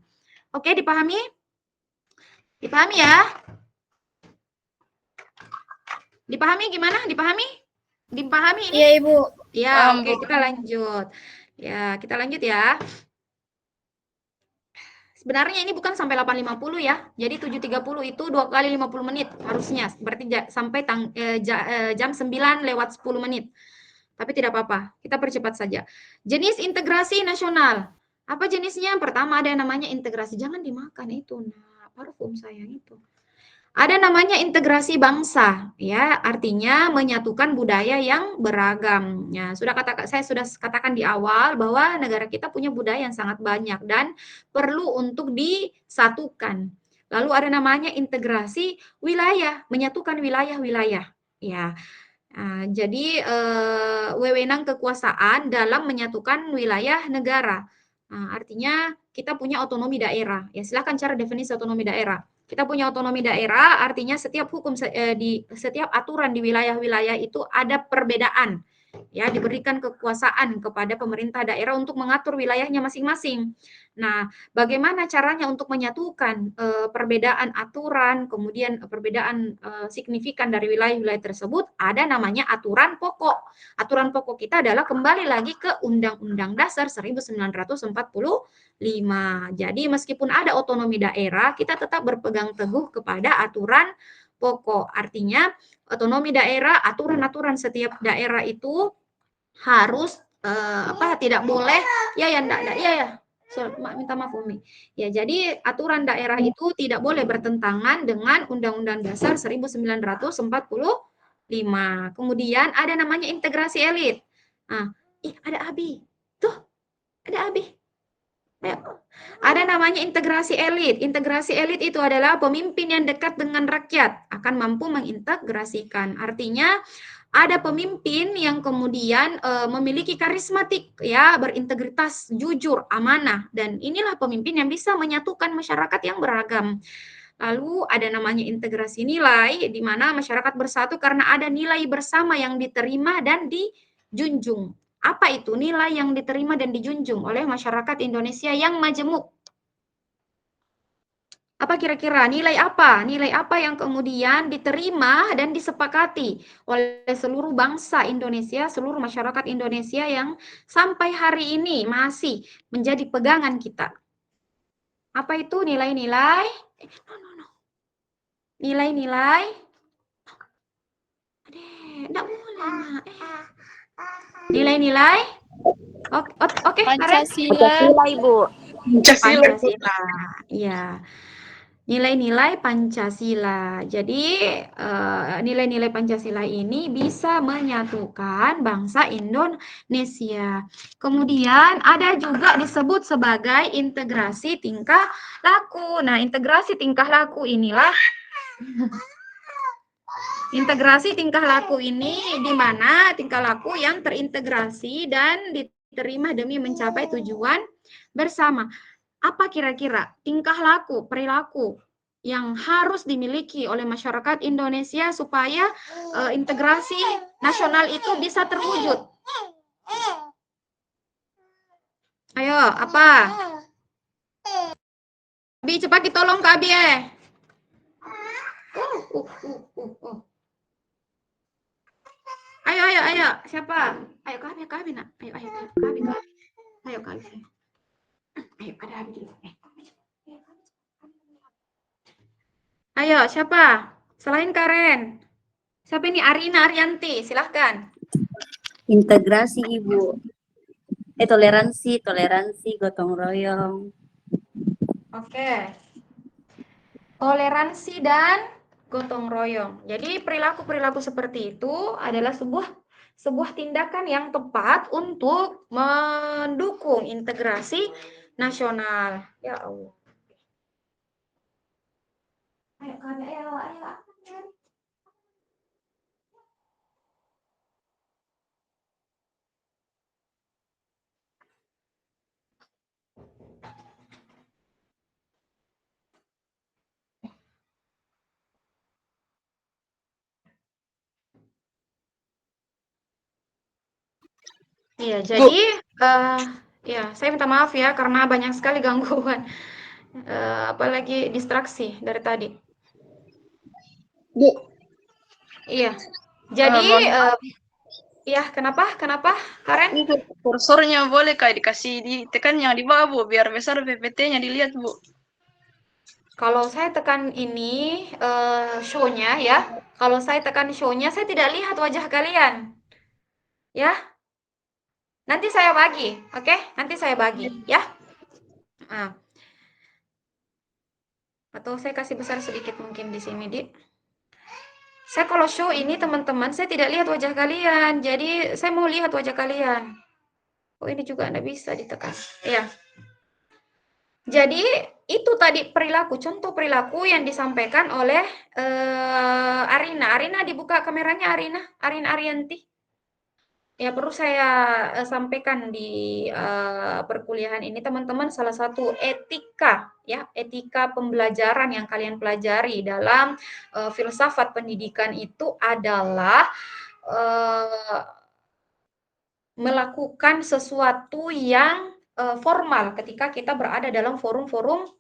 Oke, dipahami? Dipahami ya? Dipahami gimana? Dipahami? Dipahami ini? Iya, Ibu. Ya, oke, kita lanjut. Ya, kita lanjut ya. Sebenarnya ini bukan sampai 8.50 ya. Jadi 7.30 itu 2 kali 50 menit harusnya. Berarti sampai jam 9 lewat 10 menit. Tapi tidak apa-apa, kita percepat saja. Jenis integrasi nasional. Apa jenisnya? Pertama ada yang namanya integrasi. Jangan dimakan itu. Nah, parfum sayang itu. Ada namanya integrasi bangsa, ya, artinya menyatukan budaya yang beragam. Ya, saya sudah katakan di awal bahwa negara kita punya budaya yang sangat banyak dan perlu untuk disatukan. Lalu ada namanya integrasi wilayah, menyatukan wilayah-wilayah. Ya, jadi wewenang kekuasaan dalam menyatukan wilayah negara. Artinya kita punya otonomi daerah. Ya, silakan cara definisi otonomi daerah. Kita punya otonomi daerah, artinya setiap hukum di setiap aturan di wilayah-wilayah itu ada perbedaan. Ya, diberikan kekuasaan kepada pemerintah daerah untuk mengatur wilayahnya masing-masing. Nah, bagaimana caranya untuk menyatukan perbedaan aturan, kemudian perbedaan signifikan dari wilayah-wilayah tersebut? Ada namanya aturan pokok. Aturan pokok kita adalah kembali lagi ke Undang-Undang Dasar 1945. Jadi meskipun ada otonomi daerah, kita tetap berpegang teguh kepada aturan pokok. Artinya otonomi daerah, aturan-aturan setiap daerah itu harus tidak boleh minta maaf Umi. Ya, jadi aturan daerah itu tidak boleh bertentangan dengan Undang-Undang Dasar 1945. Kemudian ada namanya integrasi elit. Ada Abi. Tuh, ada Abi. Ada namanya integrasi elit. Integrasi elit itu adalah pemimpin yang dekat dengan rakyat akan mampu mengintegrasikan. Artinya ada pemimpin yang kemudian memiliki karismatik, ya, berintegritas, jujur, amanah, dan inilah pemimpin yang bisa menyatukan masyarakat yang beragam. Lalu ada namanya integrasi nilai, di mana masyarakat bersatu karena ada nilai bersama yang diterima dan dijunjung. Apa itu nilai yang diterima dan dijunjung oleh masyarakat Indonesia yang majemuk? Apa kira-kira nilai apa? Nilai apa yang kemudian diterima dan disepakati oleh seluruh bangsa Indonesia, seluruh masyarakat Indonesia yang sampai hari ini masih menjadi pegangan kita? Apa itu nilai-nilai? Nilai-nilai Enggak boleh, Nak. Nilai-nilai? Oke, Karen. Pancasila, Ibu. Pancasila. Iya. Nilai-nilai Pancasila. Jadi nilai-nilai Pancasila ini bisa menyatukan bangsa Indonesia. Kemudian ada juga disebut sebagai integrasi tingkah laku. Nah, integrasi tingkah laku inilah integrasi tingkah laku ini di mana tingkah laku yang terintegrasi dan diterima demi mencapai tujuan bersama. Apa kira-kira tingkah laku, perilaku yang harus dimiliki oleh masyarakat Indonesia supaya integrasi nasional itu bisa terwujud? Ayo, apa? Abi, cepat ditolong Kak Abi Ayo. Siapa? Ayo Kak Abi, nak. Ayo, Kak Abi. Ayo, Kak Abi. Ayo, ada Abi dulu. Ayo, siapa? Selain Karen. Siapa ini? Arina Arianti, silahkan. Integrasi, Ibu. Toleransi, gotong royong. Oke. Toleransi dan gotong royong. Jadi perilaku-perilaku seperti itu adalah sebuah tindakan yang tepat untuk mendukung integrasi nasional. Ya Allah. Ayo. Iya, jadi ya saya minta maaf ya karena banyak sekali gangguan, apalagi distraksi dari tadi. Bu. Iya, jadi iya kenapa Karen? Itu kursornya boleh kayak dikasih ditekan yang di bawah Bu, biar besar PPT-nya dilihat Bu. Kalau saya tekan ini show-nya ya, kalau saya tekan show-nya saya tidak lihat wajah kalian, ya. Nanti saya bagi, oke? Nanti saya bagi, ya. Nah. Atau saya kasih besar sedikit mungkin di sini, Dik. Saya kalau show ini teman-teman, saya tidak lihat wajah kalian. Jadi saya mau lihat wajah kalian. Oh ini juga Anda bisa ditekan. Ya. Jadi itu tadi perilaku, contoh perilaku yang disampaikan oleh Arina. Arina dibuka kameranya Arina Arianti. Ya perlu saya sampaikan di perkuliahan ini teman-teman, salah satu etika ya, etika pembelajaran yang kalian pelajari dalam filsafat pendidikan itu adalah melakukan sesuatu yang formal ketika kita berada dalam forum-forum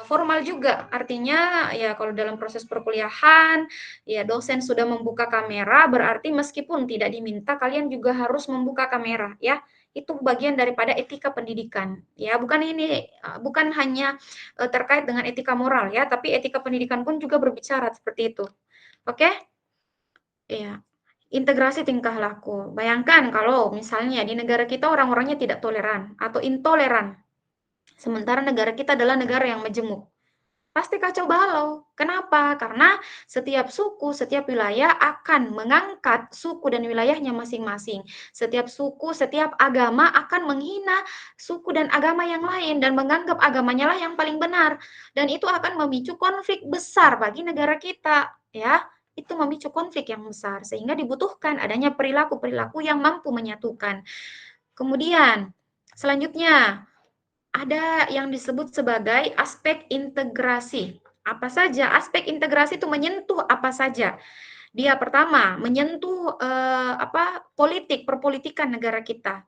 formal juga. Artinya ya kalau dalam proses perkuliahan ya dosen sudah membuka kamera, berarti meskipun tidak diminta kalian juga harus membuka kamera ya. Itu bagian daripada etika pendidikan ya, bukan hanya terkait dengan etika moral ya, tapi etika pendidikan pun juga berbicara seperti itu. Oke? Ya. Integrasi tingkah laku. Bayangkan kalau misalnya di negara kita orang-orangnya tidak toleran atau intoleran. Sementara negara kita adalah negara yang majemuk. Pasti kacau balau. Kenapa? Karena setiap suku, setiap wilayah akan mengangkat suku dan wilayahnya masing-masing. Setiap suku, setiap agama akan menghina suku dan agama yang lain dan menganggap agamanya lah yang paling benar. Dan itu akan memicu konflik besar bagi negara kita, ya. Itu memicu konflik yang besar sehingga dibutuhkan adanya perilaku-perilaku yang mampu menyatukan. Kemudian selanjutnya ada yang disebut sebagai aspek integrasi. Apa saja? Aspek integrasi itu menyentuh apa saja? Dia pertama menyentuh politik, perpolitikan negara kita.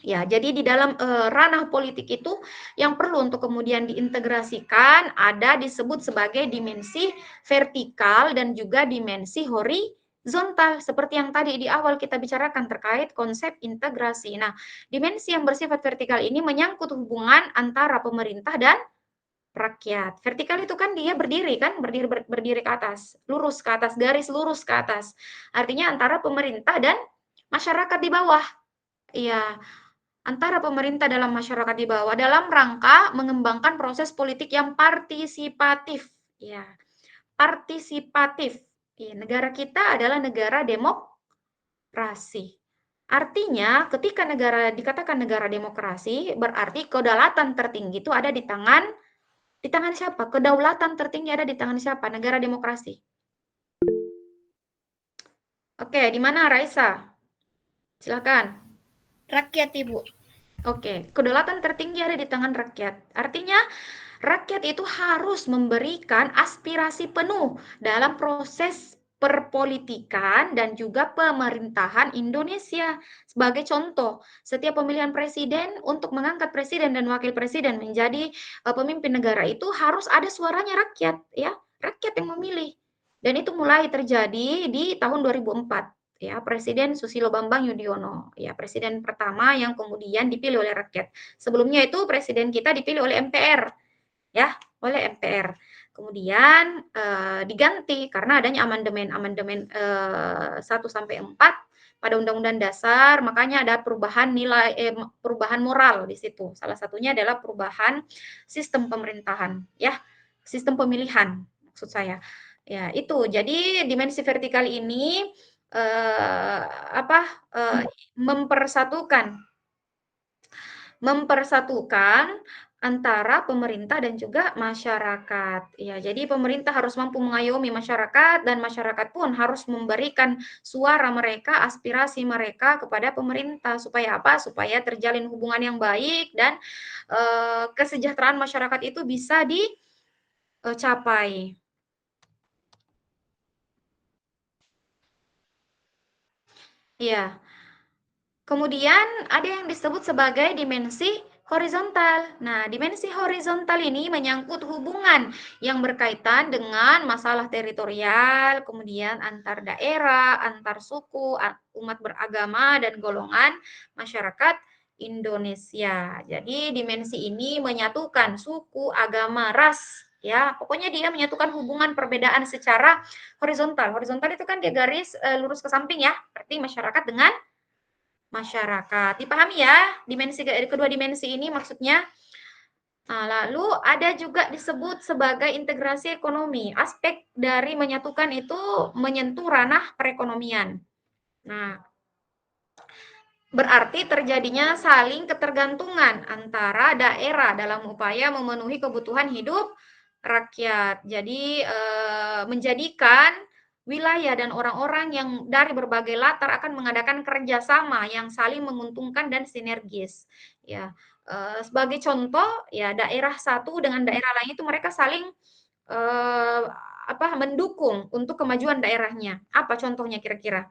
Ya, jadi di dalam ranah politik itu yang perlu untuk kemudian diintegrasikan ada disebut sebagai dimensi vertikal dan juga dimensi horizontal seperti yang tadi di awal kita bicarakan terkait konsep integrasi. Nah, dimensi yang bersifat vertikal ini menyangkut hubungan antara pemerintah dan rakyat. Vertikal itu kan dia berdiri kan, berdiri ke atas, lurus ke atas, garis lurus ke atas. Artinya antara pemerintah dan masyarakat di bawah. Iya, antara pemerintah dalam masyarakat di bawah dalam rangka mengembangkan proses politik yang partisipatif. Ya, partisipatif. Ya, negara kita adalah negara demokrasi. Artinya, ketika negara dikatakan negara demokrasi, berarti kedaulatan tertinggi itu ada di tangan siapa? Kedaulatan tertinggi ada di tangan siapa? Negara demokrasi. Oke, di mana Raisa? Silakan. Rakyat, Ibu. Oke, kedaulatan tertinggi ada di tangan rakyat. Artinya, rakyat itu harus memberikan aspirasi penuh dalam proses perpolitikan dan juga pemerintahan Indonesia. Sebagai contoh, setiap pemilihan presiden untuk mengangkat presiden dan wakil presiden menjadi pemimpin negara itu harus ada suaranya rakyat, ya, rakyat yang memilih. Dan itu mulai terjadi di tahun 2004. Ya, Presiden Susilo Bambang Yudhoyono, ya, presiden pertama yang kemudian dipilih oleh rakyat. Sebelumnya itu presiden kita dipilih oleh MPR, ya, oleh MPR. Kemudian diganti karena adanya amandemen 1 sampai 4 pada Undang-Undang Dasar, makanya ada perubahan perubahan moral di situ. Salah satunya adalah perubahan sistem pemerintahan, ya, sistem pemilihan maksud saya. Ya, itu. Jadi dimensi vertikal ini mempersatukan antara pemerintah dan juga masyarakat. Ya, jadi pemerintah harus mampu mengayomi masyarakat dan masyarakat pun harus memberikan suara mereka, aspirasi mereka kepada pemerintah supaya apa? Supaya terjalin hubungan yang baik dan kesejahteraan masyarakat itu bisa dicapai. Iya. Kemudian ada yang disebut sebagai dimensi horizontal. Nah, dimensi horizontal ini menyangkut hubungan yang berkaitan dengan masalah teritorial, kemudian antar daerah, antar suku, umat beragama, dan golongan masyarakat Indonesia. Jadi dimensi ini menyatukan suku, agama, ras, ya, pokoknya dia menyatukan hubungan perbedaan secara horizontal. Horizontal itu kan dia garis lurus ke samping, ya, berarti masyarakat dengan masyarakat. Dipahami ya, kedua dimensi ini maksudnya. Nah, lalu ada juga disebut sebagai integrasi ekonomi. Aspek dari menyatukan itu menyentuh ranah perekonomian. Nah, berarti terjadinya saling ketergantungan antara daerah dalam upaya memenuhi kebutuhan hidup rakyat. Jadi menjadikan wilayah dan orang-orang yang dari berbagai latar akan mengadakan kerjasama yang saling menguntungkan dan sinergis. Ya, sebagai contoh, ya, daerah satu dengan daerah lain itu mereka saling mendukung untuk kemajuan daerahnya. Apa contohnya kira-kira?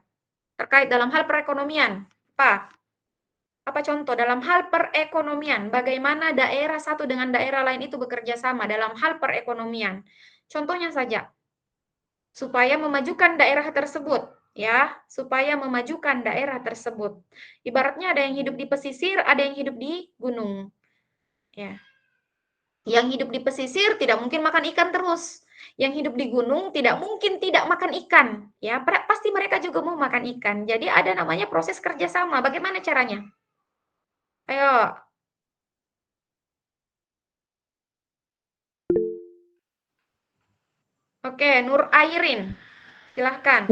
Terkait dalam hal perekonomian. Apa contoh dalam hal perekonomian? Bagaimana daerah satu dengan daerah lain itu bekerja sama dalam hal perekonomian? Contohnya saja, supaya memajukan daerah tersebut, ya, supaya memajukan daerah tersebut. Ibaratnya ada yang hidup di pesisir, ada yang hidup di gunung. Ya. Yang hidup di pesisir tidak mungkin makan ikan terus. Yang hidup di gunung tidak mungkin tidak makan ikan. Ya, pasti mereka juga mau makan ikan. Jadi ada namanya proses kerjasama. Bagaimana caranya? Ayo. Oke, Nur Airin. Silahkan.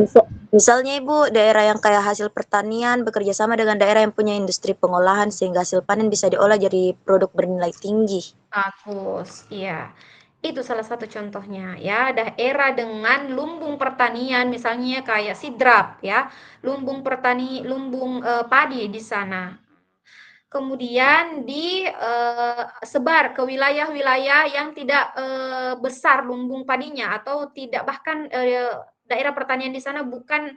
Misalnya Ibu, daerah yang kaya hasil pertanian bekerja sama dengan daerah yang punya industri pengolahan sehingga hasil panen bisa diolah jadi produk bernilai tinggi. Bagus, iya. Itu salah satu contohnya, ya. Daerah dengan lumbung pertanian misalnya kayak Sidrap, ya. Lumbung padi di sana. Kemudian disebar ke wilayah-wilayah yang tidak besar lumbung padinya atau tidak bahkan daerah pertanian di sana bukan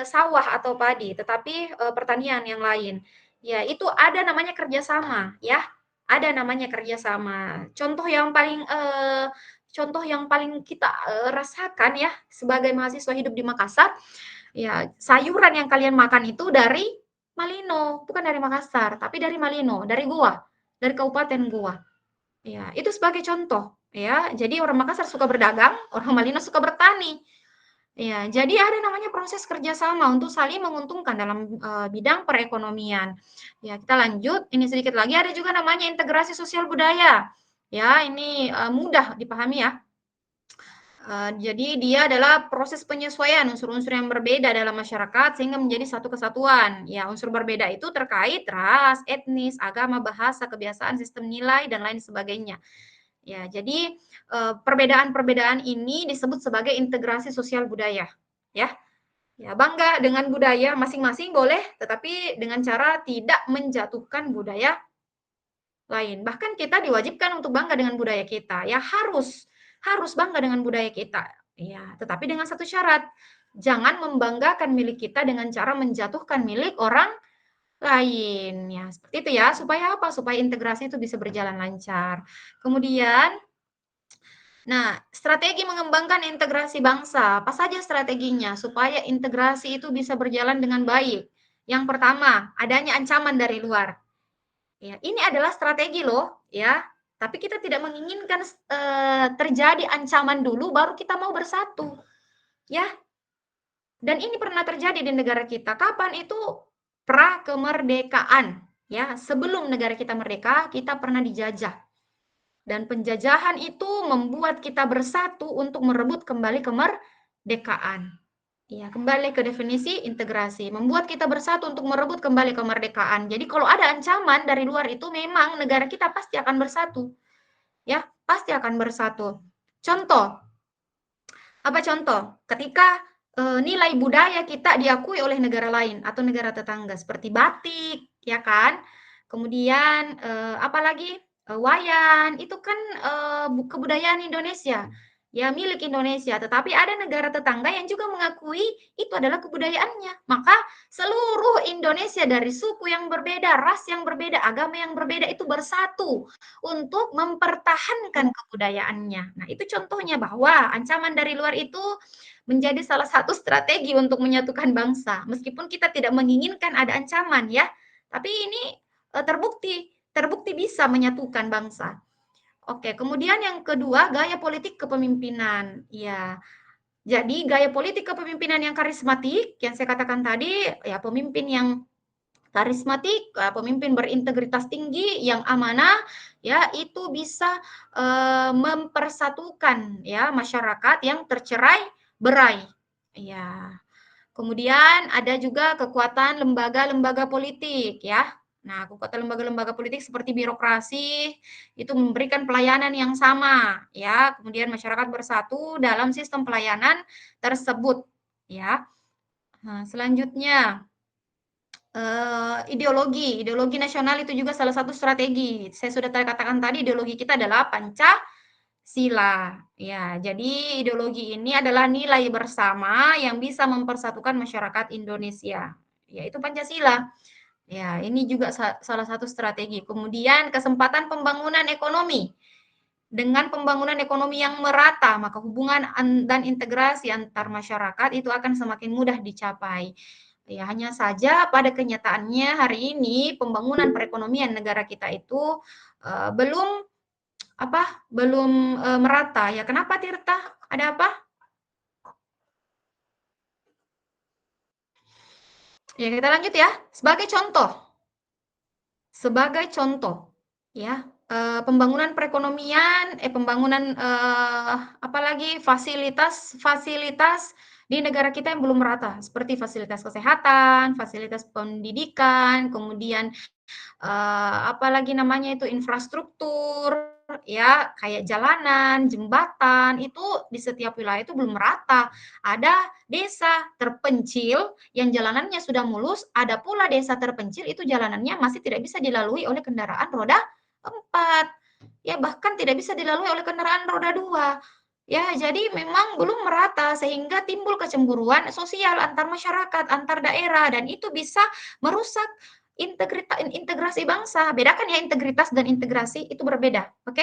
sawah atau padi, tetapi pertanian yang lain. Ya, itu ada namanya kerjasama, ya. Ada namanya kerjasama. Contoh yang paling kita rasakan, ya, sebagai mahasiswa hidup di Makassar, ya, sayuran yang kalian makan itu dari Malino, bukan dari Makassar, tapi dari Malino, dari Goa, dari Kabupaten Goa. Ya, itu sebagai contoh ya. Jadi orang Makassar suka berdagang, orang Malino suka bertani. Ya, jadi ada namanya proses kerjasama untuk saling menguntungkan dalam bidang perekonomian. Ya, kita lanjut. Ini sedikit lagi ada juga namanya integrasi sosial budaya. Ya, ini mudah dipahami ya. Jadi dia adalah proses penyesuaian unsur-unsur yang berbeda dalam masyarakat sehingga menjadi satu kesatuan. Ya, unsur berbeda itu terkait ras, etnis, agama, bahasa, kebiasaan, sistem nilai dan lain sebagainya. Ya, jadi perbedaan-perbedaan ini disebut sebagai integrasi sosial budaya. Ya, ya bangga dengan budaya masing-masing boleh, tetapi dengan cara tidak menjatuhkan budaya lain. Bahkan kita diwajibkan untuk bangga dengan budaya kita. Ya harus bangga dengan budaya kita. Ya, tetapi dengan satu syarat. Jangan membanggakan milik kita dengan cara menjatuhkan milik orang lain. Ya, seperti itu ya. Supaya apa? Supaya integrasi itu bisa berjalan lancar. Kemudian nah, strategi mengembangkan integrasi bangsa. Apa saja strateginya supaya integrasi itu bisa berjalan dengan baik? Yang pertama, adanya ancaman dari luar. Ya, ini adalah strategi loh, ya. Tapi kita tidak menginginkan terjadi ancaman dulu baru kita mau bersatu. Ya. Dan ini pernah terjadi di negara kita. Kapan itu? Pra kemerdekaan, ya. Sebelum negara kita merdeka, kita pernah dijajah. Dan penjajahan itu membuat kita bersatu untuk merebut kembali kemerdekaan. Ya, kembali ke definisi integrasi, membuat kita bersatu untuk merebut kembali kemerdekaan. Jadi kalau ada ancaman dari luar itu memang negara kita pasti akan bersatu. Ya, pasti akan bersatu. Contoh. Apa contoh? Ketika nilai budaya kita diakui oleh negara lain atau negara tetangga seperti batik, ya kan? Kemudian apalagi wayan, itu kan kebudayaan Indonesia. Ya, milik Indonesia, tetapi ada negara tetangga yang juga mengakui itu adalah kebudayaannya. Maka seluruh Indonesia dari suku yang berbeda, ras yang berbeda, agama yang berbeda itu bersatu untuk mempertahankan kebudayaannya. Nah, itu contohnya bahwa ancaman dari luar itu menjadi salah satu strategi untuk menyatukan bangsa. Meskipun kita tidak menginginkan ada ancaman ya, tapi ini terbukti bisa menyatukan bangsa. Oke, kemudian yang kedua, gaya politik kepemimpinan. Ya, jadi gaya politik kepemimpinan yang karismatik, yang saya katakan tadi, ya pemimpin yang karismatik, pemimpin berintegritas tinggi, yang amanah, ya itu bisa mempersatukan ya masyarakat yang tercerai-berai. Ya. Kemudian ada juga kekuatan lembaga-lembaga politik ya. Nah, kekuatan lembaga-lembaga politik seperti birokrasi itu memberikan pelayanan yang sama ya. Kemudian masyarakat bersatu dalam sistem pelayanan tersebut ya. Nah, selanjutnya ideologi nasional itu juga salah satu strategi. Saya sudah katakan tadi ideologi kita adalah Pancasila. Ya, jadi ideologi ini adalah nilai bersama yang bisa mempersatukan masyarakat Indonesia, yaitu Pancasila. Ya, ini juga salah satu strategi. Kemudian kesempatan pembangunan ekonomi. Dengan pembangunan ekonomi yang merata, maka hubungan dan integrasi antar masyarakat itu akan semakin mudah dicapai. Ya, hanya saja pada kenyataannya hari ini pembangunan perekonomian negara kita itu belum merata. Ya, kenapa Tirta? Ada apa? Ya, kita lanjut ya. Sebagai contoh, ya, pembangunan perekonomian, apalagi fasilitas di negara kita yang belum merata, seperti fasilitas kesehatan, fasilitas pendidikan, kemudian apalagi namanya itu infrastruktur, ya kayak jalanan, jembatan, itu di setiap wilayah itu belum merata. Ada desa terpencil yang jalanannya sudah mulus, ada pula desa terpencil itu jalanannya masih tidak bisa dilalui oleh kendaraan roda 4. Ya bahkan tidak bisa dilalui oleh kendaraan roda 2. Ya, jadi memang belum merata sehingga timbul kecemburuan sosial antar masyarakat, antar daerah dan itu bisa merusak integrasi bangsa. Bedakan ya integritas dan integrasi itu berbeda, oke?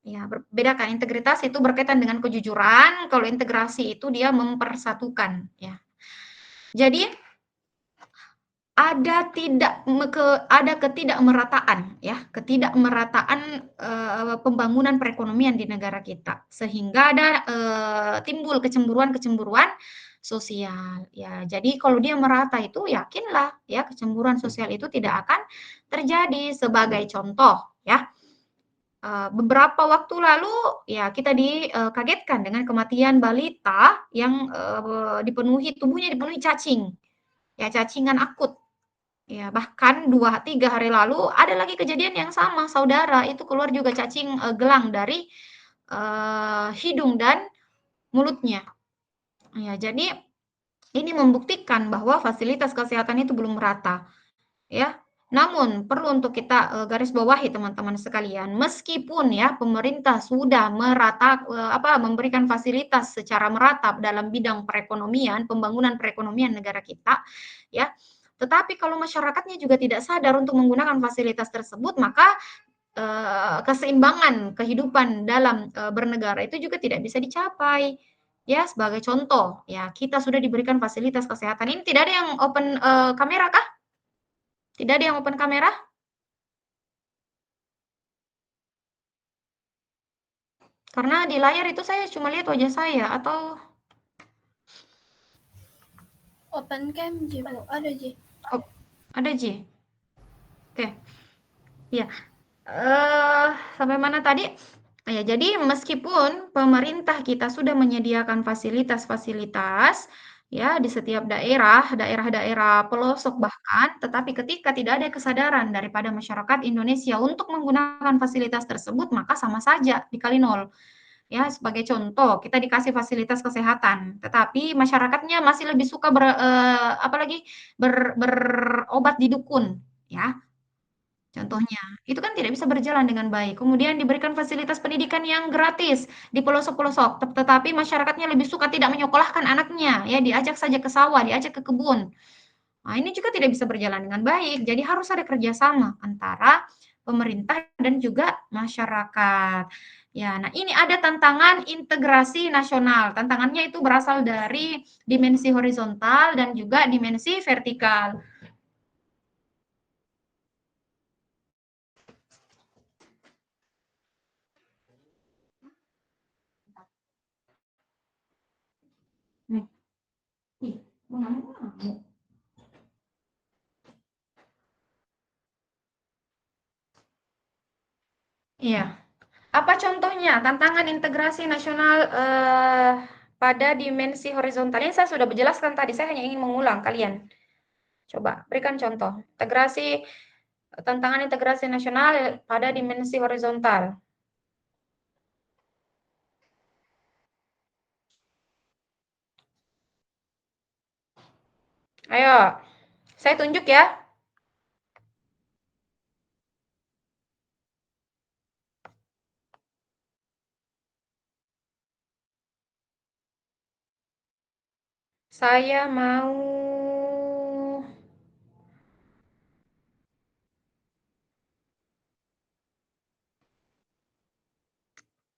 Ya, bedakan integritas itu berkaitan dengan kejujuran, kalau integrasi itu dia mempersatukan, ya. Jadi ada ketidakmerataan ya, ketidakmerataan pembangunan perekonomian di negara kita, sehingga ada timbul kecemburuan-kecemburuan sosial ya. Jadi kalau dia merata itu yakinlah ya kecemburuan sosial itu tidak akan terjadi. Sebagai contoh ya, beberapa waktu lalu ya kita dikagetkan dengan kematian balita yang tubuhnya dipenuhi cacing. Ya, cacingan akut. Ya, bahkan 2-3 hari lalu ada lagi kejadian yang sama, saudara, itu keluar juga cacing gelang dari hidung dan mulutnya. Ya, jadi ini membuktikan bahwa fasilitas kesehatan itu belum merata. Ya. Namun perlu untuk kita garis bawahi teman-teman sekalian, meskipun ya pemerintah sudah memberikan fasilitas secara merata dalam bidang perekonomian, pembangunan perekonomian negara kita, ya. Tetapi kalau masyarakatnya juga tidak sadar untuk menggunakan fasilitas tersebut, maka keseimbangan kehidupan dalam bernegara itu juga tidak bisa dicapai. Ya, sebagai contoh, ya kita sudah diberikan fasilitas kesehatan. Ini tidak ada yang open kamera kah? Tidak ada yang open kamera? Karena di layar itu saya cuma lihat wajah saya, atau Open cam, Ji, Bu. Ada, Ji. oh, ada, Ji? Oke. Ya. Sampai mana tadi? Ya, jadi meskipun pemerintah kita sudah menyediakan fasilitas-fasilitas ya di setiap daerah-daerah pelosok bahkan, tetapi ketika tidak ada kesadaran daripada masyarakat Indonesia untuk menggunakan fasilitas tersebut, maka sama saja dikali nol. Ya, sebagai contoh, kita dikasih fasilitas kesehatan, tetapi masyarakatnya masih lebih suka berobat di dukun, ya. Contohnya, itu kan tidak bisa berjalan dengan baik. Kemudian diberikan fasilitas pendidikan yang gratis di pelosok-pelosok, tetapi masyarakatnya lebih suka tidak menyekolahkan anaknya, ya diajak saja ke sawah, diajak ke kebun. Nah, ini juga tidak bisa berjalan dengan baik. Jadi harus ada kerjasama antara pemerintah dan juga masyarakat. Ya, nah ini ada tantangan integrasi nasional. Tantangannya itu berasal dari dimensi horizontal dan juga dimensi vertikal. Nih. Ih, ngamuk. Iya. Apa contohnya? Tantangan integrasi nasional pada dimensi horizontal. Ini saya sudah menjelaskan tadi, saya hanya ingin mengulang kalian. Coba berikan contoh. Tantangan integrasi nasional pada dimensi horizontal. Ayo, saya tunjuk ya. Saya mau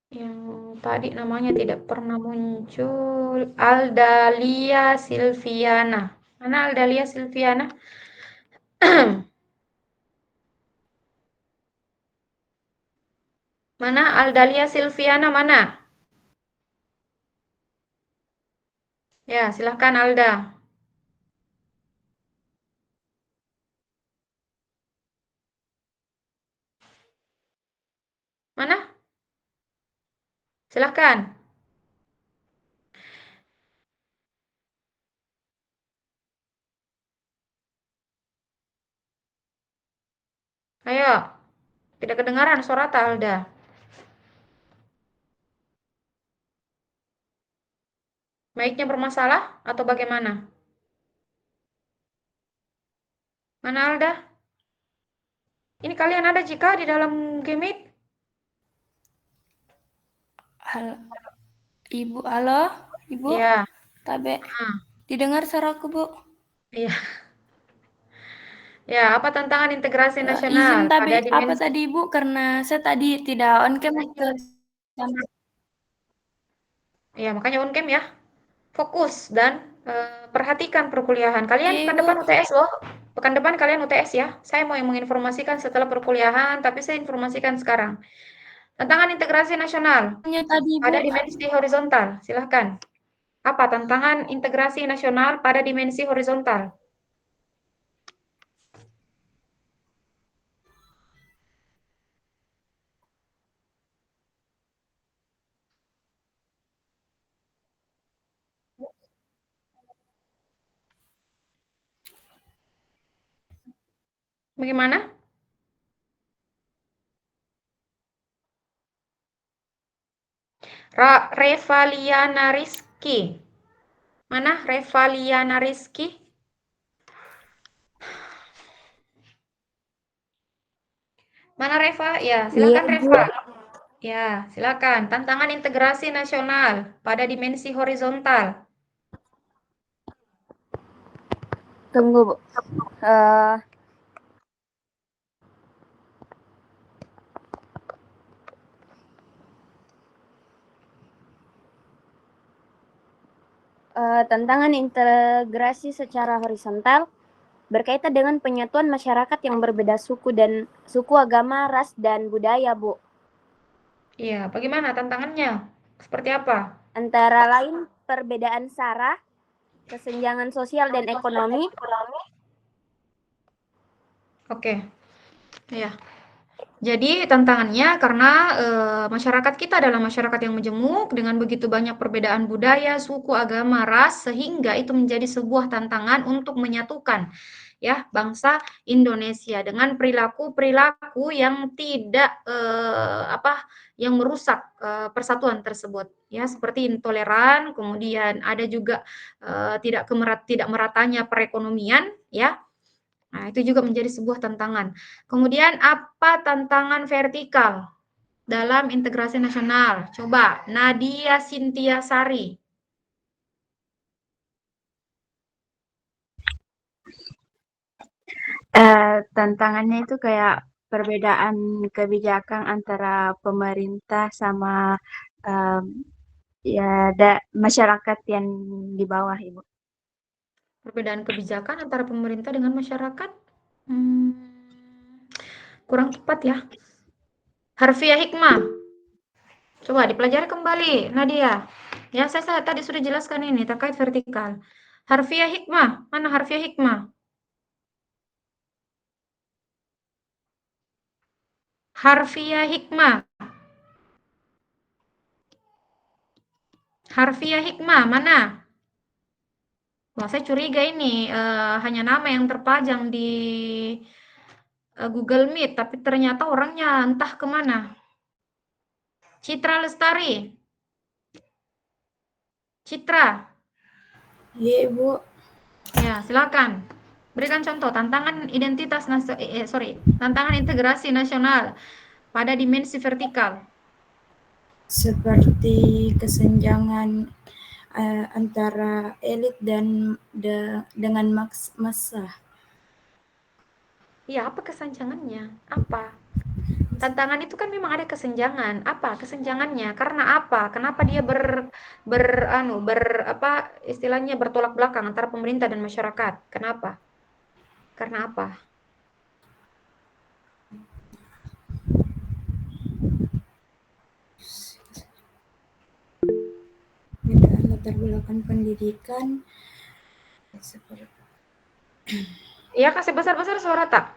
yang tadi namanya tidak pernah muncul, Aldalia Silviana. Mana Aldalia Silviana? Mana Aldalia Silviana mana? Ya, silahkan Alda. Mana? Silahkan. Ayo. Tidak kedengaran suara Alda. Mic-nya bermasalah atau bagaimana? Mana Alda? Ini kalian ada jika di dalam Gmeet? Halo. Ibu, halo? Ibu? Iya. Tabe. Didengar suaraku, Bu? Iya. Ya, apa tantangan integrasi nasional? Izin tapi pada apa tadi Ibu? Karena saya tadi tidak on cam. Ya, makanya on cam ya. Fokus dan perhatikan perkuliahan. Kalian pekan depan UTS loh. Pekan depan kalian UTS ya. Saya mau menginformasikan setelah perkuliahan, tapi saya informasikan sekarang. Tantangan integrasi nasional pada dimensi horizontal. Silahkan. Apa tantangan integrasi nasional pada dimensi horizontal? Bagaimana? Revaliana Rizky. Mana Revaliana Rizky? Mana Reva? Ya, silakan Reva. Ya, silakan. Tantangan integrasi nasional pada dimensi horizontal. Tunggu, Bu. Tantangan integrasi secara horizontal berkaitan dengan penyatuan masyarakat yang berbeda suku, agama, ras, dan budaya, Bu. Iya, bagaimana tantangannya? Seperti apa? Antara lain perbedaan sara, kesenjangan sosial dan ekonomi. Oke. Ya. Jadi tantangannya karena masyarakat kita adalah masyarakat yang majemuk dengan begitu banyak perbedaan budaya, suku, agama, ras, sehingga itu menjadi sebuah tantangan untuk menyatukan ya bangsa Indonesia dengan perilaku-perilaku yang tidak yang merusak persatuan tersebut ya, seperti intoleran, kemudian ada juga tidak meratanya perekonomian ya. Nah, itu juga menjadi sebuah tantangan. Kemudian apa tantangan vertikal dalam integrasi nasional? Coba Nadia Cynthia Sari. Tantangannya itu kayak perbedaan kebijakan antara pemerintah sama masyarakat yang di bawah, Ibu. Perbedaan kebijakan antara pemerintah dengan masyarakat? Kurang tepat ya. Harfiah Hikmah. Coba dipelajari kembali, Nadia. Ya, saya tadi sudah jelaskan ini terkait vertikal. Harfiah Hikmah, mana Harfiah Hikmah? Harfiah Hikmah. Harfiah Hikmah, mana? Wah, saya curiga ini hanya nama yang terpajang di Google Meet, tapi ternyata orangnya entah kemana. Citra Lestari. Citra. Iya, Ibu. Ya, silakan. Berikan contoh tantangan tantangan integrasi nasional pada dimensi vertikal. Seperti kesenjangan antara elit dan dengan massa. Iya, apa kesenjangannya? Apa? Tantangan itu kan memang ada kesenjangan. Apa kesenjangannya? Karena apa? Kenapa dia istilahnya bertolak belakang antara pemerintah dan masyarakat? Kenapa? Karena apa? Latar belakang pendidikan seperti Ya, kasih besar-besar suara tak?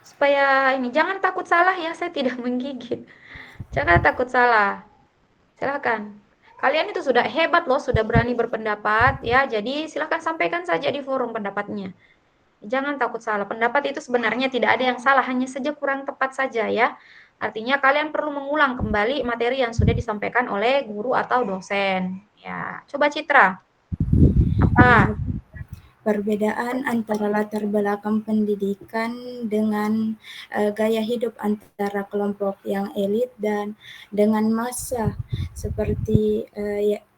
Supaya ini jangan takut salah ya, saya tidak menggigit. Jangan takut salah. Silakan. Kalian itu sudah hebat loh, sudah berani berpendapat ya. Jadi silakan sampaikan saja di forum pendapatnya. Jangan takut salah. Pendapat itu sebenarnya tidak ada yang salah, hanya saja kurang tepat saja ya. Artinya kalian perlu mengulang kembali materi yang sudah disampaikan oleh guru atau dosen. Ya, coba Citra. Apa? perbedaan antara latar belakang pendidikan dengan gaya hidup antara kelompok yang elit dan dengan massa, seperti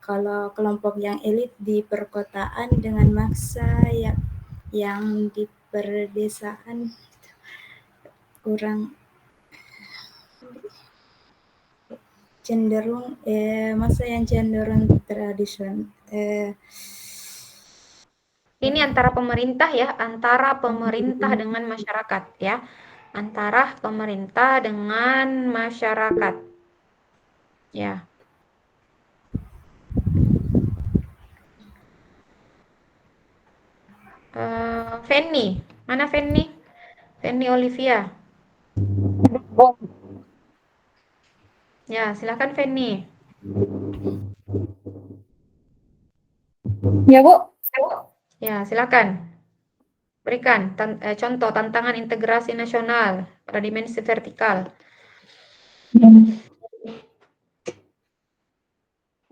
kalau kelompok yang elit di perkotaan dengan massa yang di perdesaan kurang cenderung masa yang cenderung tradisional Ini antara pemerintah ya, antara pemerintah dengan masyarakat ya. Antara pemerintah dengan masyarakat. Ya. Feni, mana Feni? Feni Olivia. Ya, silakan Feni. Ya, Bu. Ya, silakan. Berikan contoh tantangan integrasi nasional pada dimensi vertikal.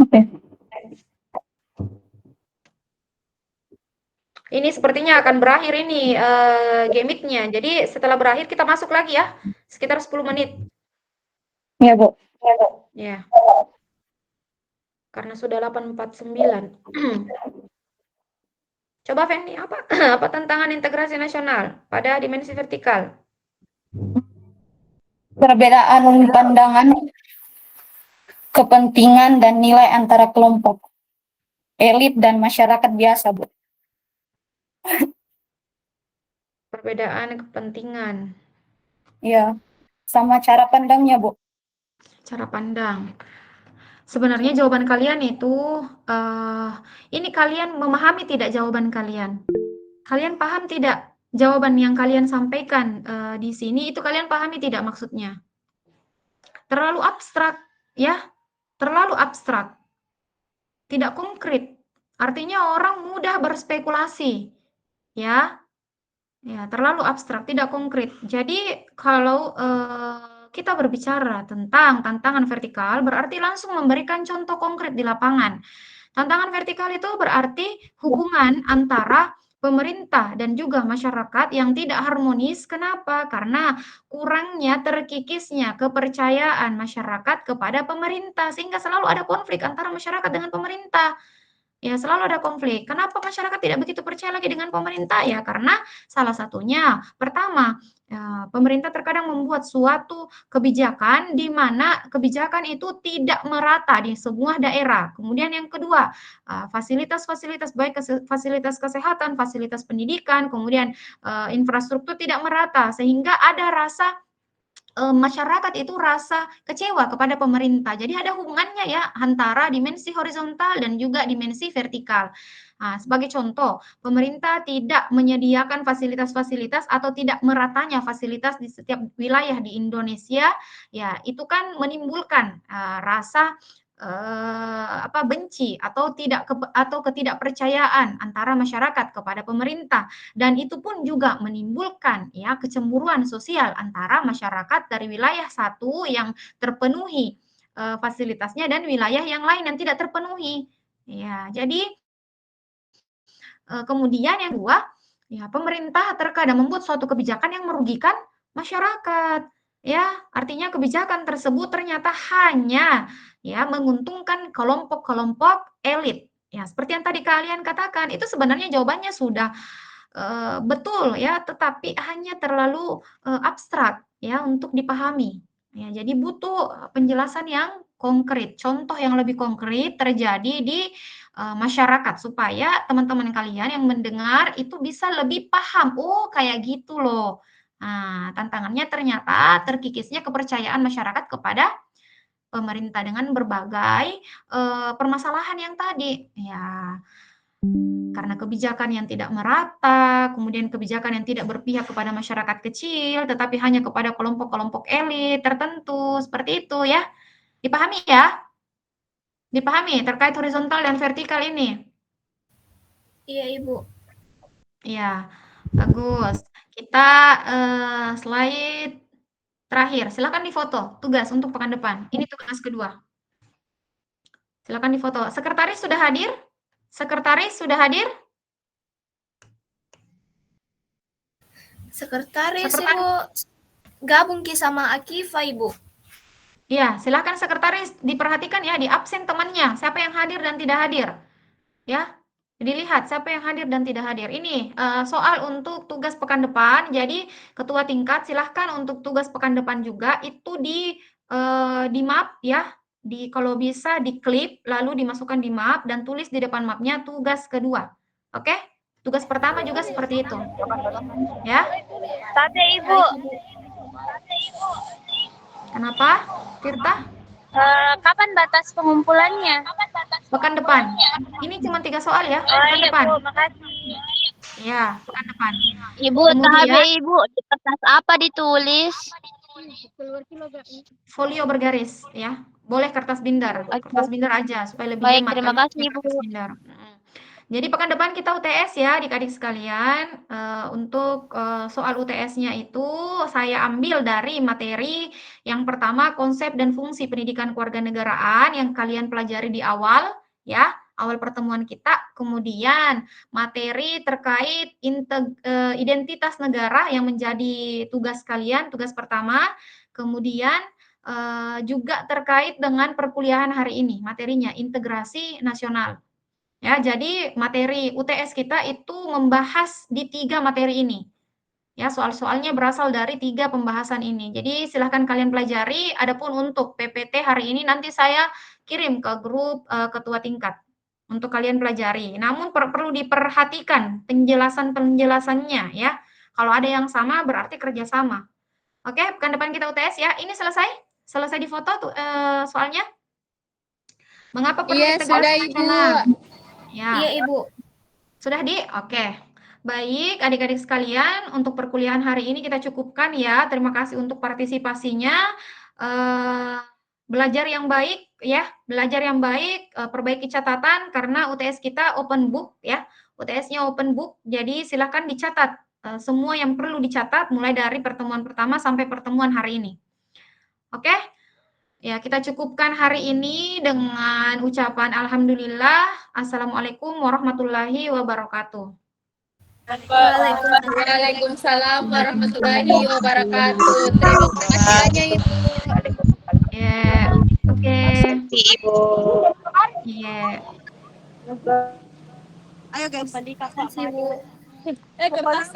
Oke. Ini sepertinya akan berakhir ini gamitnya. Jadi setelah berakhir kita masuk lagi ya, sekitar 10 menit. Ya, Bu. Ya. Karena sudah 8.49. Coba Feni, apa tantangan integrasi nasional pada dimensi vertikal? Perbedaan pandangan, kepentingan, dan nilai antara kelompok elit dan masyarakat biasa, Bu. Perbedaan kepentingan. Iya, sama cara pandangnya, Bu. Cara pandang. Sebenarnya jawaban kalian itu, ini kalian memahami tidak jawaban kalian? Kalian paham tidak jawaban yang kalian sampaikan di sini, itu kalian pahami tidak maksudnya? Terlalu abstrak, ya? Terlalu abstrak. Tidak konkret. Artinya orang mudah berspekulasi, ya? Ya, terlalu abstrak, tidak konkret. Jadi kalau kita berbicara tentang tantangan vertikal, berarti langsung memberikan contoh konkret di lapangan. Tantangan vertikal itu berarti hubungan antara pemerintah dan juga masyarakat yang tidak harmonis. Kenapa? Karena kurangnya, terkikisnya kepercayaan masyarakat kepada pemerintah, sehingga selalu ada konflik antara masyarakat dengan pemerintah. Ya, selalu ada konflik. Kenapa masyarakat tidak begitu percaya lagi dengan pemerintah? Ya, karena salah satunya, pertama, pemerintah terkadang membuat suatu kebijakan di mana kebijakan itu tidak merata di semua daerah. Kemudian yang kedua, fasilitas-fasilitas baik fasilitas kesehatan, fasilitas pendidikan, kemudian infrastruktur tidak merata, sehingga ada rasa masyarakat itu rasa kecewa kepada pemerintah. Jadi ada hubungannya ya antara dimensi horizontal dan juga dimensi vertikal. Nah, sebagai contoh, pemerintah tidak menyediakan fasilitas-fasilitas atau tidak meratanya fasilitas di setiap wilayah di Indonesia, ya itu kan menimbulkan rasa benci atau ketidakpercayaan antara masyarakat kepada pemerintah, dan itu pun juga menimbulkan ya kecemburuan sosial antara masyarakat dari wilayah satu yang terpenuhi fasilitasnya dan wilayah yang lain yang tidak terpenuhi. Ya, jadi kemudian yang kedua, ya pemerintah terkadang membuat suatu kebijakan yang merugikan masyarakat. Ya, artinya kebijakan tersebut ternyata hanya ya menguntungkan kelompok-kelompok elit. Ya, seperti yang tadi kalian katakan, itu sebenarnya jawabannya sudah betul ya, tetapi hanya terlalu abstrak ya untuk dipahami. Ya, jadi butuh penjelasan yang konkret, contoh yang lebih konkret terjadi di masyarakat supaya teman-teman kalian yang mendengar itu bisa lebih paham. Oh, kayak gitu loh. Nah, tantangannya ternyata terkikisnya kepercayaan masyarakat kepada pemerintah dengan berbagai permasalahan yang tadi. Ya, karena kebijakan yang tidak merata, kemudian kebijakan yang tidak berpihak kepada masyarakat kecil, tetapi hanya kepada kelompok-kelompok elit tertentu, seperti itu ya. Dipahami ya? Dipahami terkait horizontal dan vertikal ini? Iya, Ibu. Iya, bagus. Kita slide terakhir. Silakan difoto tugas untuk pekan depan. Ini tugas kedua. Silakan difoto. Sekretaris sudah hadir? Sekretaris sudah hadir? Sekretaris, Ibu. Gabung sama Akifa, Ibu. Iya, silakan sekretaris diperhatikan ya, di absen temannya, siapa yang hadir dan tidak hadir. Ya, dilihat siapa yang hadir dan tidak hadir. Ini soal untuk tugas pekan depan. Jadi ketua tingkat silahkan untuk tugas pekan depan juga itu di map ya. Kalau bisa diklip lalu dimasukkan di map dan tulis di depan mapnya tugas kedua. Oke? Tugas pertama juga seperti itu. Ya. Tapi Ibu. Kenapa, Tirta? Kapan batas pengumpulannya? Pekan depan. Ini cuma 3 soal ya. Oh Pekan iya depan. Bu, makasih. Ya, pekan depan. Ibu, Kemudian, THB Ibu, di kertas apa ditulis? folio bergaris ya. Boleh kertas binder. Kertas binder aja supaya lebih Baik, hemat. terima Kalian kasih pakai Ibu. kertas binder. Jadi pekan depan kita UTS ya adik-adik sekalian. Untuk soal UTS-nya itu saya ambil dari materi yang pertama konsep dan fungsi pendidikan kewarganegaraan yang kalian pelajari di awal ya, awal pertemuan kita. Kemudian materi terkait identitas negara yang menjadi tugas kalian, tugas pertama. Kemudian juga terkait dengan perkuliahan hari ini, materinya integrasi nasional. Ya, jadi materi UTS kita itu membahas di 3 materi ini. Ya, soal-soalnya berasal dari 3 pembahasan ini. Jadi silahkan kalian pelajari. Adapun untuk PPT hari ini nanti saya kirim ke grup ketua tingkat untuk kalian pelajari. Namun perlu diperhatikan penjelasannya ya. Kalau ada yang sama berarti kerjasama. Oke, pekan depan kita UTS ya. Ini selesai difoto tuh soalnya. Mengapa perlu Iya, integrasi sudah Ibu. nasional? Ya. Iya, Ibu. Sudah Oke. Baik, adik-adik sekalian, untuk perkuliahan hari ini kita cukupkan ya. Terima kasih untuk partisipasinya. Belajar yang baik ya, belajar yang baik, perbaiki catatan karena UTS kita open book ya. UTS-nya open book, jadi silakan dicatat semua yang perlu dicatat mulai dari pertemuan pertama sampai pertemuan hari ini. Oke? Ya, kita cukupkan hari ini dengan ucapan alhamdulillah. Assalamualaikum warahmatullahi wabarakatuh. Waalaikumsalam warahmatullahi wabarakatuh. Terima kasih banyak Ibu. Ya, oke. Ibu. Iya. Ayo guys. Ibu. Kertas